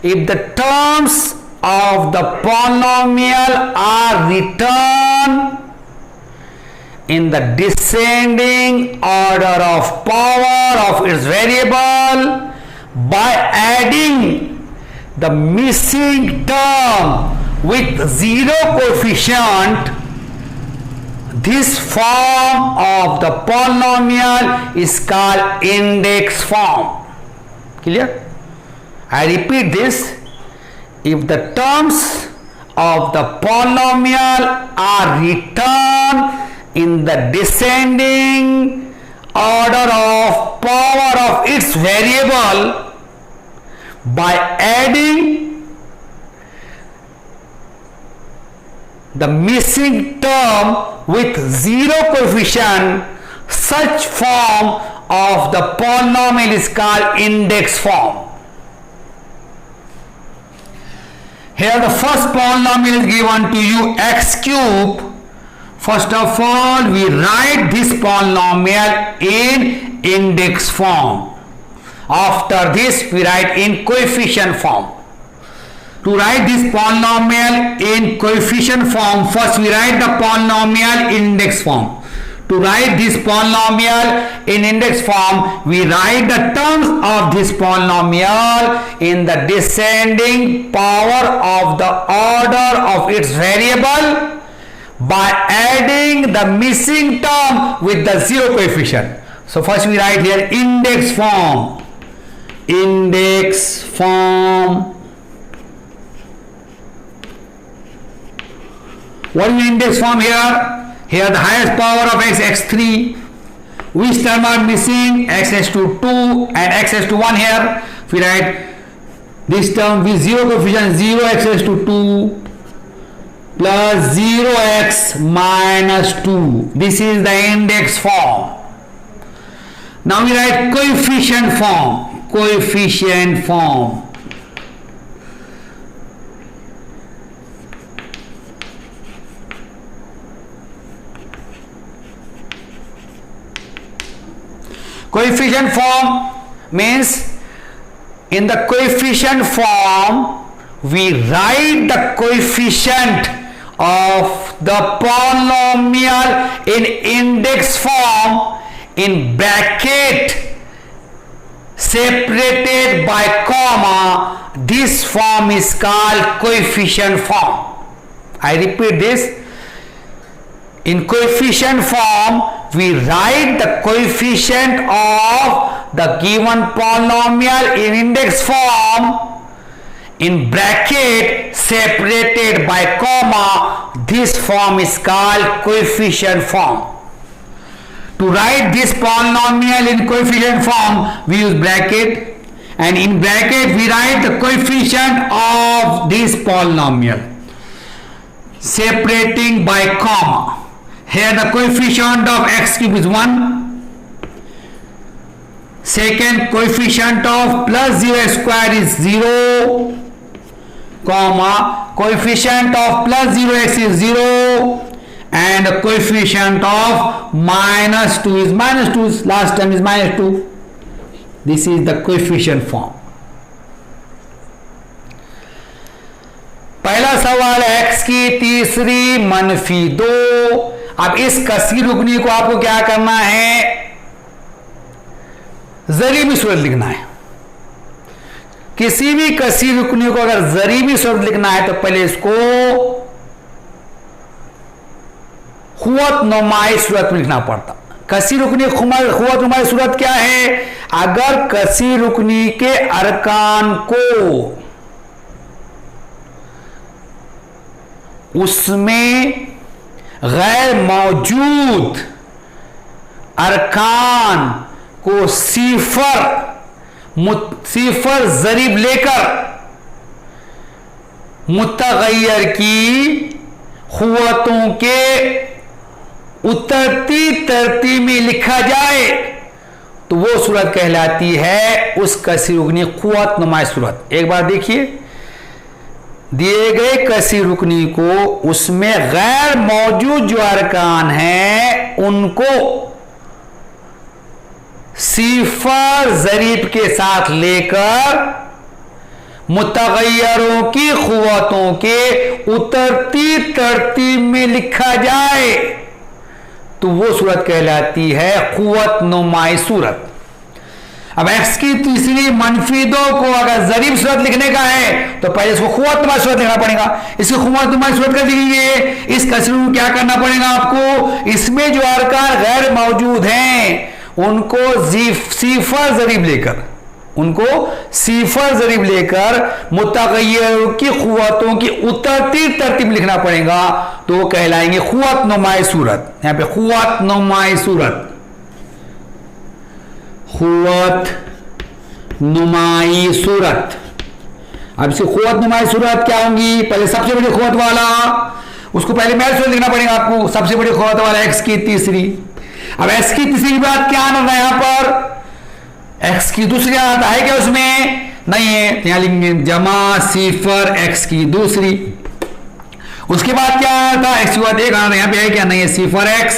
If the terms of the polynomial are written in the descending order of power of its variable by adding the missing term with zero coefficient, this form of the polynomial is called index form. Clear? I repeat this. If the terms of the polynomial are written in the descending order of power of its variable by adding the missing term with zero coefficient, such form of the polynomial is called index form. Here the first polynomial is given to you, x cube. First of all, we write this polynomial in index form. After this, we write in coefficient form. To write this polynomial in coefficient form, first we write the polynomial in index form. To write this polynomial in index form, we write the terms of this polynomial in the descending power of the order of its variable by adding the missing term with the zero coefficient. So first we write here index form. Index form. What is the index form here? Here the highest power of x, x3. Which term are missing? X has to 2 and x has to 1 here. If we write this term with zero coefficient, 0x has to 2 plus 0x minus 2. This is the index form. Now we write coefficient form. Coefficient form. Coefficient form means in the coefficient form we write the coefficient of the polynomial in index form in bracket separated by comma. This form is called coefficient form. I repeat this. In coefficient form, we write the coefficient of the given polynomial in index form in bracket separated by comma. This form is called coefficient form. To write this polynomial in coefficient form, we use bracket, and in bracket we write the coefficient of this polynomial separating by comma. Here the coefficient of x cube is 1. Second, coefficient of plus 0 square is 0, comma, coefficient of plus 0x is 0, and the coefficient of minus 2 is minus 2. Last term is minus 2. This is the coefficient form. पहला सवाल x की तीसरी मनफी 2. अब इस कसी रुकनी को आपको क्या करना है, जरीबी सूरत लिखना है। किसी भी कसी रुकनी को अगर जरीबी सूरत लिखना है तो पहले इसको खुवत नुमाई सूरत में लिखना पड़ता। कसी रुकनी खुवत नुमाई सूरत क्या है? अगर कसी रुकनी के अरकान को उसमें गैर मौजूद अरकान को सिफर जरीब लेकर मुतगय्यर की खुवतों के उतरती तरतीब में लिखा जाए तो वो सूरत कहलाती है उस कसी रुकनी खुवत नुमाई सूरत। एक बार देखिए, दिए गए कसी रुकनी को उसमें गैर मौजूद जो अरकान हैं उनको सिफर जरीब के साथ लेकर मुतगय्यरों की खुवतों के उतरती तरतीब में लिखा जाए तो वो सूरत कहलाती है खुवत नुमाई सूरत। अब x की तीसरी मनफी 2 को अगर जरीब सूरत लिखने का है तो पहले इसको खुवत नुमाई सूरत लिखना पड़ेगा। इसको खुवत नुमाई सूरत कर लिखिए। इस कसर को क्या करना पड़ेगा आपको? इसमें जो अरकान गैर मौजूद हैं उनको सिफर जरीब लेकर मुतगय्यरों की खुवतों की उतरती तरतीब लिखना पड़ेगा तो वो कहलाएंगे खुवत नुमाई सूरत। यहां पे खुवत नुमाई सूरत, खुवत नुमाई सूरत। अब इसे खुवत नुमाई सूरत क्या होंगी? पहले सबसे बड़ी खुवत वाला, उसको पहले मैल सूरत लिखना पड़ेगा आपको। सबसे बड़ी खुवत वाला x की तीसरी। अब x की तीसरी की बात क्या आना है यहां पर? x की दूसरी आता है क्या उसमें? नहीं है, यहां लिखेंगे जमा सिफर x की दूसरी। उसके बाद क्या आया था? x के बाद एक आना यहां पे है क्या? नहीं है, सिफर x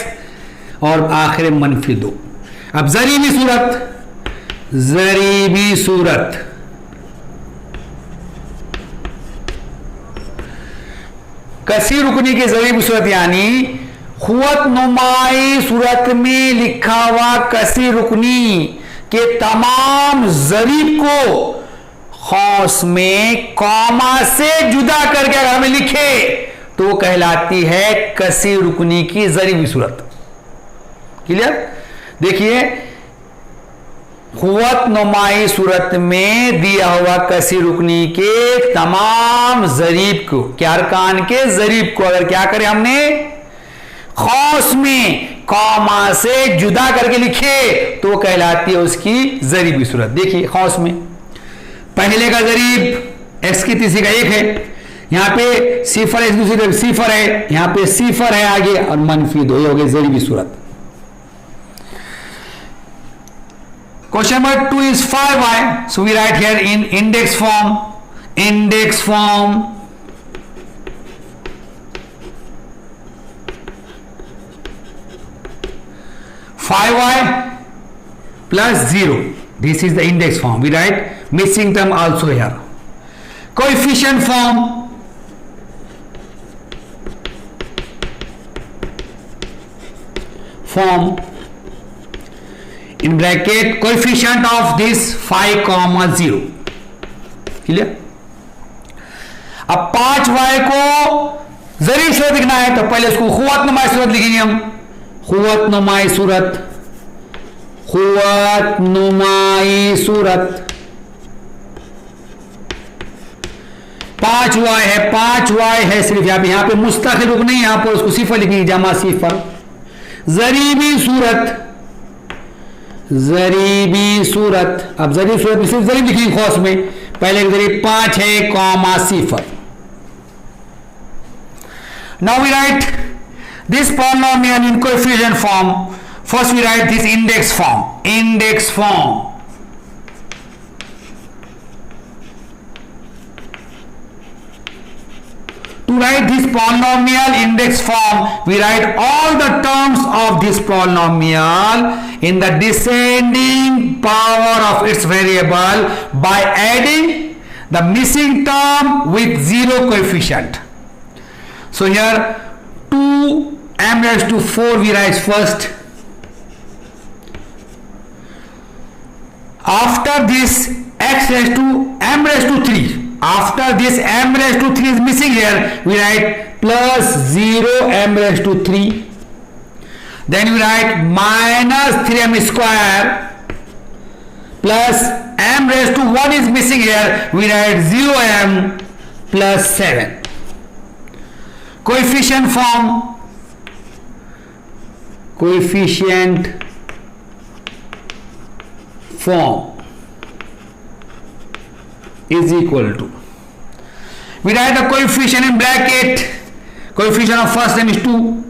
और आखिर मनफी 2। अब जरीबी सूरत, कसी रुकनी की जरीबी सूरत यानी खुवत नुमाई सूरत में लिखा हुआ कसी रुकनी के तमाम जरीब को खौस में कॉमा से जुदा करके अगर हमें लिखे तो वो कहलाती है कसी रुकनी की जरीबी सूरत। क्लियर? देखिए, खुवत नुमाई सूरत में दिया हुआ कसी रुकनी के तमाम जरीब को, क्या अरकान के जरीब को अगर क्या करें हमने खौस में कॉमा से जुदा करके लिखे तो कहलाती है उसकी जरीबी सूरत। देखिए खौस में पहले का जरीब x की तीसरी का 1 है, यहां पे सिफर है, दूसरी तरफ सिफर है, यहां पे सिफर है आगे और मनफी 2, ये हो गई जरीबी सूरत। Question number 2 is 5y, so we write here in index form 5y plus 0. This is the index form. We write missing term also here. Coefficient form in bracket coefficient of this 5, 0. Clear? अब 5y को जरीब सूरत लिखना है तो पहले उसको खुवत नुमाई सूरत लिखेंगे हम। खुवत नुमाई सूरत 5y है, 5y है सिर्फ यहां पे मुस्तकिल रुक नहीं, यहां पर उसको सिफर लिखेंगे, जमा सिफर। जरीबी सूरत, अब जरीब सूरत में सिर्फ जरीब लिखेंगे खौस में, पहले जरीब 5 है comma cipher. Now we write this polynomial in coefficient form. First we write this index form. To write this polynomial index form, we write all the terms of this polynomial in the descending power of its variable by adding the missing term with 0 coefficient. So here 2m raised to 4 we write first. After this x raised to m raised to 3. After this m raised to 3 is missing here, we write plus 0 m raised to 3. Then we write minus 3m square plus m raised to 1 is missing here. We write 0m plus 7. Coefficient form. Is equal to, we write the coefficient in bracket. Coefficient of first term is 2,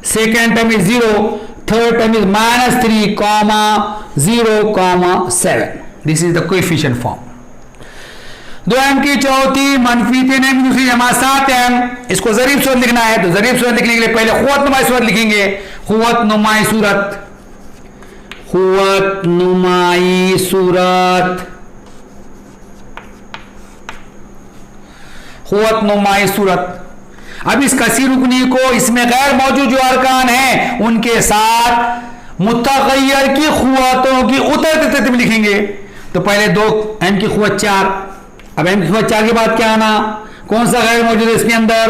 second term is 0, third term is minus 3 comma 0 comma 7. This is the coefficient form. 2m की चौथी मनफी 3m दूसरी जमा 7m. इसको ज़रीब सूरत लिखना है, तो ज़रीब सूरत लिखने के लिए पहले ख़ुवत नुमाई सूरत लिखेंगे. ख़ुवत नुमाई सूरत. अब इस कसी रुकनी को इसमें गैर मौजूद जो अरकान हैं उनके साथ मुतगय्यर की ख़ुवतों की उतरती तरतीब लिखेंगे. तो पहले 2m की ख़ुवत 4. अब m की ख़ुवत 4 के बाद क्या आना, कौन सा गैर मौजूद है इसके अंदर,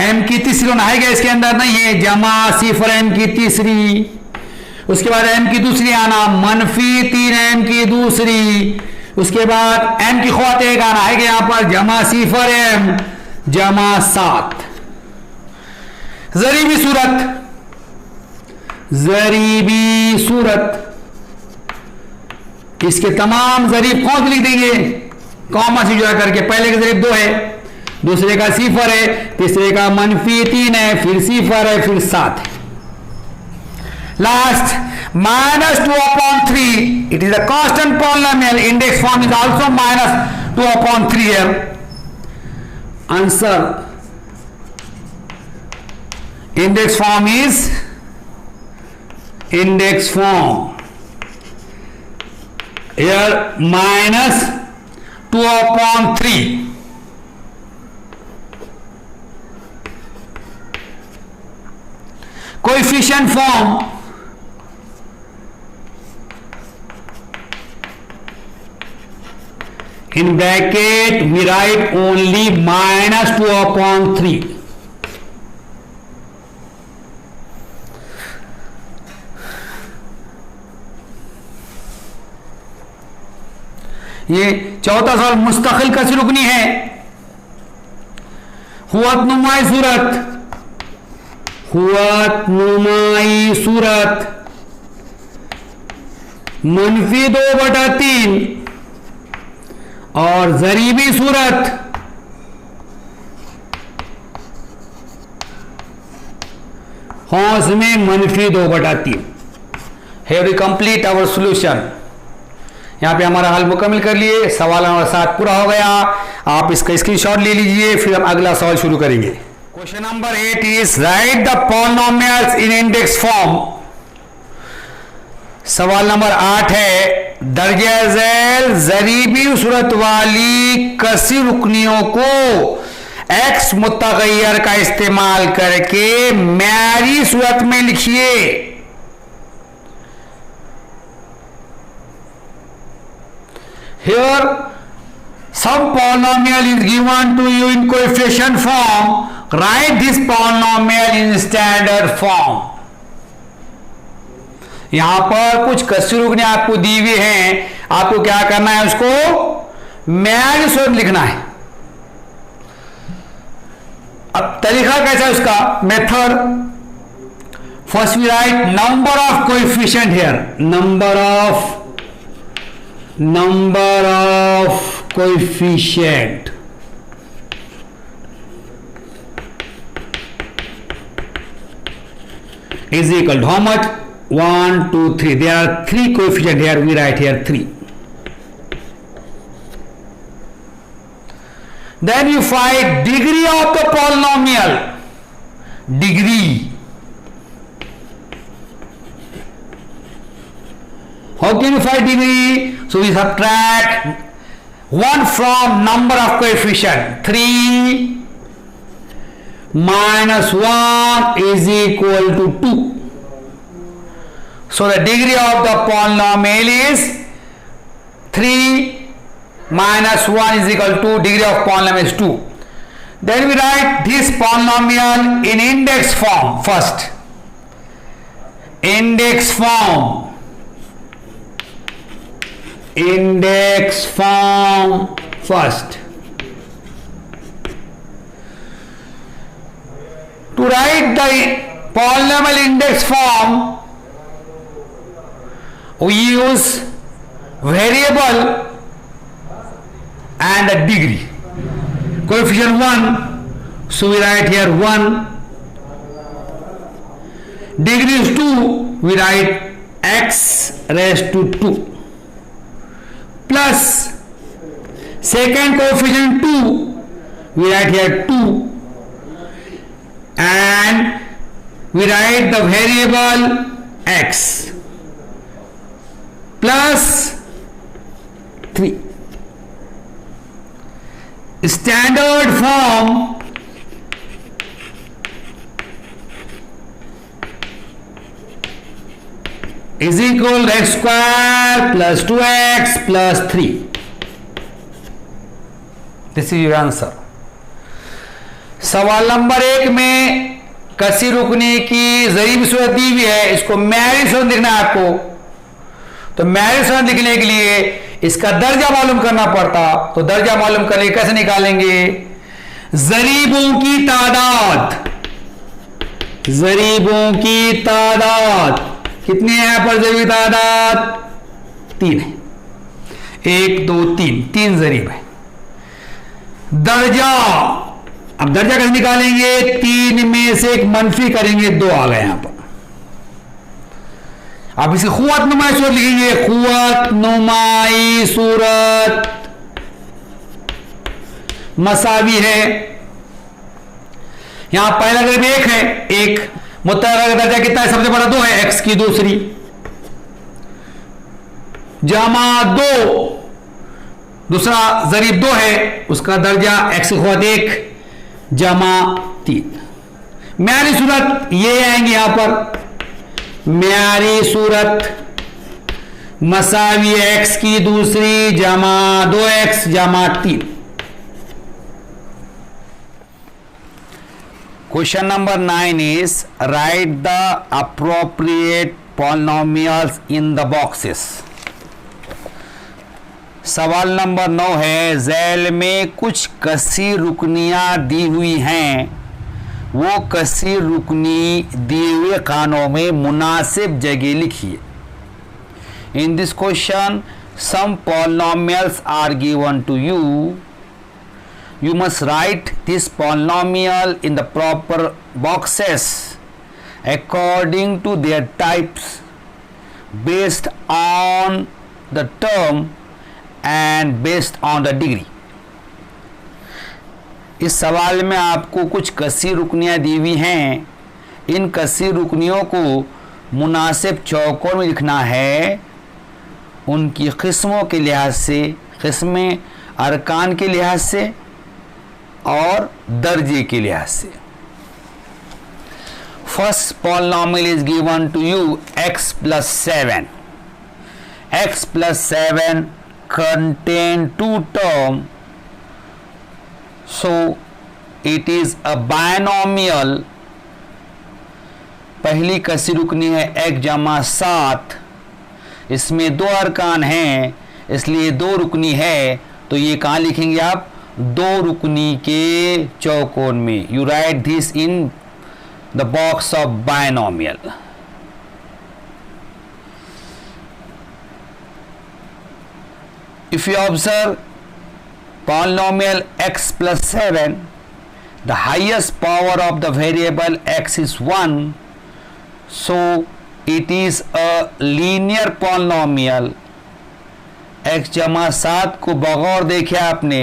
m की तीसरी आएगा, इसके अंदर नहीं है, जमा सिफर m की तीसरी. उसके बाद m की दूसरी आना मनफी 3m की दूसरी. उसके बाद m की ख़ुवत 1 आना है यहाँ पर, जमा सिफर m जमा 7. ज़रीबी सूरत, इसके तमाम ज़रीब कौन से लिख देंगे, कॉमा से जुड़ा करके. पहले का ज़रीब 2 है, दूसरे का सिफर है, तीसरे का मनफी 3 है, फिर सिफर है, फिर 7 है. Last minus 2/3. It is a constant polynomial. Index form is also minus 2/3 here. Answer. Index form is here minus 2/3. Coefficient form. In bracket we write only minus 2/3. ये चौथा सवाल मुस्तकिल कसी रुकनी है. ख़ुवत नुमाई सूरत मनफी 2/3 और ज़रीबी सूरत हौस में मनफी 2/3. Have we complete our solution. यहाँ पे हमारा हल मुकम्मल कर लिए. सवाल नंबर 7 पूरा हो गया. आप इसका स्क्रीनशॉट ले लीजिए, फिर हम अगला सवाल शुरू करेंगे. Question number 8 is right the polynomials in index form. सवाल नंबर 8 है, दर्जे झैल ज़रीबी सूरत वाली कसी रुकनियों को एक्स मुतगय्यर का इस्तेमाल करके म्यारी सूरत में लिखिए. Here some polynomial is given to you in coefficient form. Write this polynomial in standard form. यहां पर कुछ कसी रुकने आपको दी हुई हैं, आपको क्या करना है, उसको म्यारी सूरत लिखना है. अब तरीका कैसा है उसका, method. First we write number of coefficient here, number of coefficient is equal to how much, 1 2 3. There are 3 coefficient here, we write here 3. Then you find degree of the polynomial. Degree. How can you find degree? So we subtract 1 from number of coefficient. 3 minus 1 is equal to 2. So the degree of the polynomial is 3 minus 1 is equal to degree of polynomial is 2. Then we write this polynomial in index form first. index form first. To write the polynomial index form, we use variable and a degree. Coefficient 1, so we write here 1. Degree is 2, we write x raised to 2. Plus second coefficient 2, we write here 2. And we write the variable x plus 3. Standard form is equal to x square plus 2x plus 3. This is your answer. सवाल number 1 में कसी रुकने की ज़रीब सूरत दी हुई है, इसको Mary सूरत लिखना है आपको। तो मैरी सूरत लिखने के लिए इसका दर्जा मालूम करना पड़ता, तो दर्जा मालूम करने कैसे निकालेंगे? ज़रीबों की तादाद, ज़रीबों की तादाद कितनी है यहाँ पर? ज़रीब तादाद 3 है, 1 2 3, 3 ज़रीब है। दर्जा, अब दर्जा कैसे निकालेंगे? 3 में से एक मनफी करेंगे, 2 आ गए यहां पर। आप इसे खुवत नुमाई सूरत लिखेंगे, खुवत नुमाई सूरत मसावी है। यहां पहला दर्जा 1 है, 1 मुत्तहर दर्जा कितना है? सबसे बड़ा 2 है, x की दूसरी जमा 2, दूसरा जरीब 2 है, उसका दर्जा x की खुवत 1 जमा 3। म्यारी सूरत ये आएंगे यहां पर, म्यारी सूरत मसावी x की दूसरी जमा 2x जमा 3। Question number 9 is right the appropriate polynomials in the boxes. सवाल नंबर 9 है, झैल में कुछ कसी रुकनियाँ दी हुई हैं, वो कसी रुकनी दिए हुए खानों में मुनासिब जगह लिखिए। In this question some polynomials are given to you, you must write this polynomial in the proper boxes according to their types based on the term and based on the degree. इस सवाल में आपको कुछ कसी रुकनियाँ दी हुई हैं, इन कसी रुकनियों को मुनासिब चौकों में लिखना है, उनकी किस्मों के लिहाज से, किस्में अरकान के लिहाज से और दर्जे के लिहाज से। First polynomial is given to you x plus 7. x plus 7 contain 2 term, so it is a binomial. पहली कसी रुकनी है x जमा 7, इसमें 2 अरकान हैं, इसलिए 2 रुकनी है, तो ये कहाँ लिखेंगे आप? 2 रुकनी के चौकोन में। You right this in the box of binomial. If you observe polynomial x plus 7, the highest power of the variable x is 1, so it is a linear polynomial. x जमा 7 को बगौर देखे आपने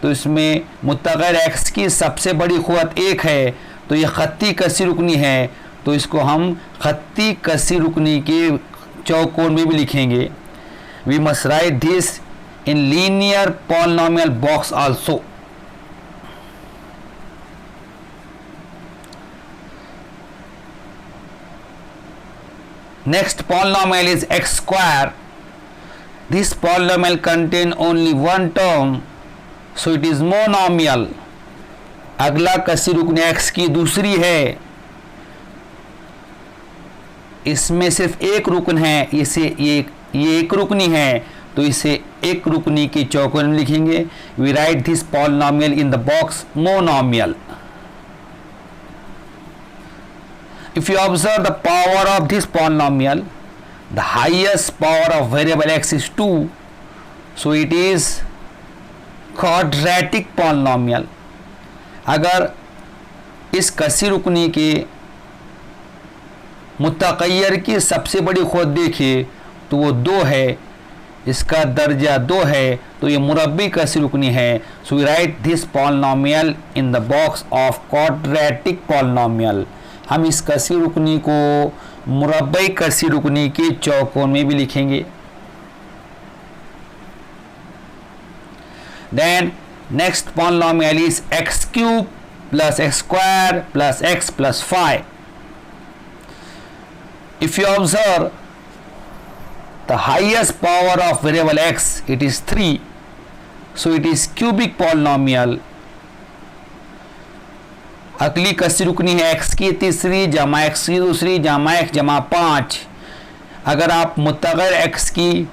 तो इसमें मुत्तग़िर x की सबसे बड़ी क़ुव्वत 1 है, तो ये ख़त्ती कसी रुकनी है, तो इसको हम ख़त्ती कसी रुकनी के चौकोन में भी लिखेंगे। We must write this in linear polynomial box also. Next polynomial is x square. This polynomial contain only one term, so it is monomial. अगला कसी रुकनी x की दूसरी है, इसमें सिर्फ एक रुकन है, इसे ये एक रुकनी है, तो इसे एक रुकनी के चौकोर में लिखेंगे. We write this polynomial in the box monomial. If you observe the power of this polynomial, the highest power of variable x is 2, so it is quadratic polynomial. अगर इस कसी रुकनी के मुतग़य्यर की सबसे बड़ी खुद देखें तो वो 2 है, इसका दर्जा 2 है, तो ये मुरब्बी कसी रुकनी है. So we write this polynomial in the box of quadratic polynomial. हम इस कसी रुकनी को मुरब्बई कसी रुकनी के चौकोर में भी लिखेंगे. Then next polynomial is x cube plus x square plus x plus 5. If you observe the highest power of variable x, it is 3, so it is cubic polynomial. अगली कसी रुकनी है x की तीसरी जमा x की दूसरी जमा x जमा 5. अगर आप मुतग़य्यर x की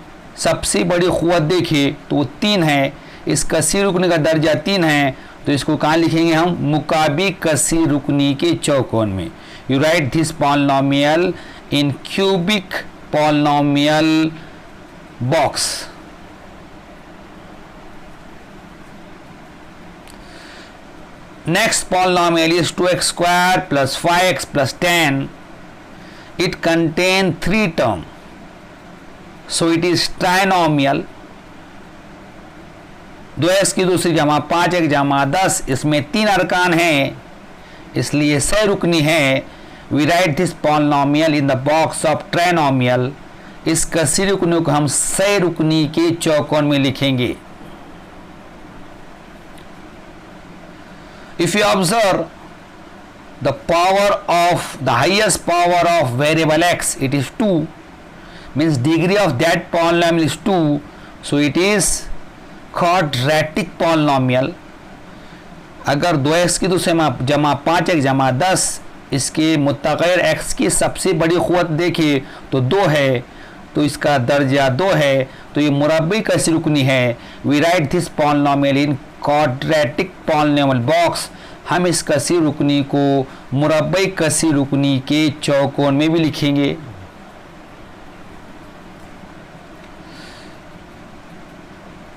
सबसे बड़ी क़ुव्वत देखें तो वो 3 है, इस कसी रुकनी का दर्जा 3 है, तो इसको कहाँ लिखेंगे हम? मुकाबी कसी रुकनी के चौकोन में. You right this polynomial in cubic polynomial box. Next polynomial is 2x square plus 5x plus 10. It contains 3 terms, so it is trinomial. 2x की दूसरी जमा 5x जमा 10, इसमें 3 अरकान हैं, इसलिए 6 रुकनी है. We write this polynomial in the box of trinomial. इस कसी रुकनी को हम 6 रुकनी के चौकोन में लिखेंगे. If you observe the power of the highest power of variable x, it is 2, means degree of that polynomial is 2, so it is quadratic polynomial. अगर 2x की दूसरी जमा 5x जमा 10, इसके मुतग़य्यर x की सबसे बड़ी क़ुव्वत देखें तो 2 है, तो इसका दर्जा 2 है, तो ये मुरब्बी कसी रुकनी है. We write this polynomial in quadratic polynomial box. हम इस कसी रुकनी को मुरब्बी कसी रुकनी के चौकोन में भी लिखेंगे.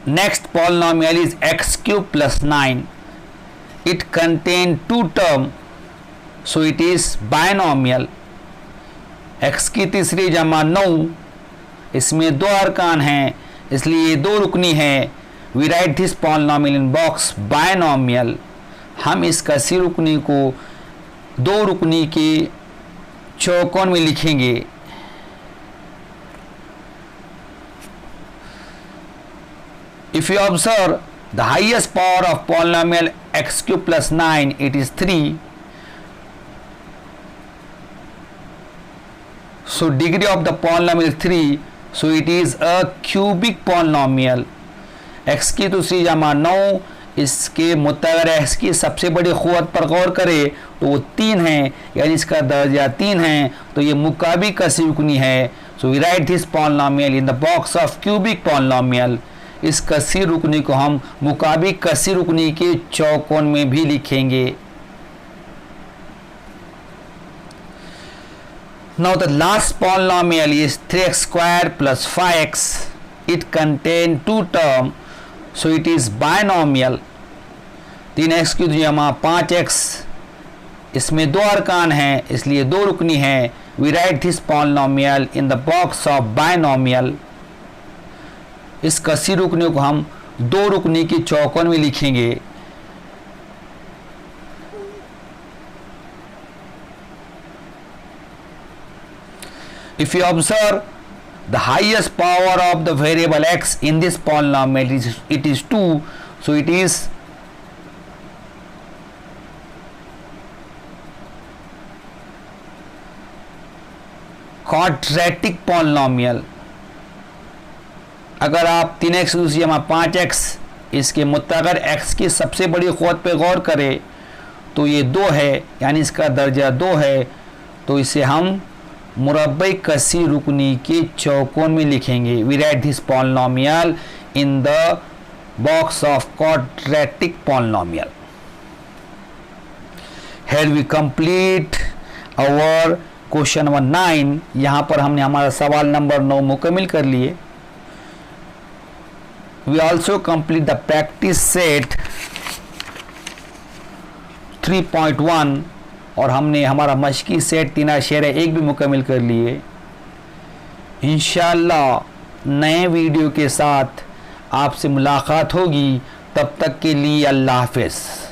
Next polynomial is x cube plus 9. It contain 2 term, so it is binomial. x की तीसरी जमा 9, इसमें 2 अरकान हैं, इसलिए 2 रुकनी है. we write this polynomial in box binomial. हम इस कसी रुकनी को 2 रुकनी के चौकोन में लिखेंगे. if you observe the highest power of polynomial x cube plus 9, it is 3. So degree of the polynomial is 3, so it is a cubic polynomial. x की दूसरी जमा 9, इसके मुतग़य्यर x की सबसे बड़ी क़ुव्वत पर गौर करें तो वो 3 है, यानी इसका दर्जा 3 है, तो ये मुकाबी कसी रुकनी है. So we write this polynomial in the box of cubic polynomial. इस कसी रुकनी को हम मुकाबी कसी रुकनी के चौकोन में भी लिखेंगे. Now the last polynomial is 3x square plus 5x. It contains 2 terms, so it is binomial. 3x की जमा 5x, इसमें 2 अरकान हैं, इसलिए 2 रुकनी है. We write this polynomial in the box of binomial. इस कसी रुकनी को हम 2 रुकनी की चौकोन में लिखेंगे. If you observe the highest power of the variable x in this polynomial it is 2, so it is quadratic polynomial. अगर आप 3x दूसरी जमा 5x, इसके मुतग़य्यर x की सबसे बड़ी क़ुव्वत पे गौर करें तो ये 2 है, यानी इसका दर्जा 2 है, तो इसे हम मुरब्बे कसी रुकनी के चौकोन में लिखेंगे. We write this polynomial in the box of quadratic polynomial. Here we complete our question number 9. यहाँ पर हमने हमारा सवाल नंबर 9 मुकम्मल कर लिए. We also complete the practice set 3.1 और हमने हमारा मशकी सेट 3.1 भी मुकम्मल कर लिए. इंशाअल्लाह नए वीडियो के साथ आपसे मुलाकात होगी. तब तक के लिए अल्लाह हाफ़िज़.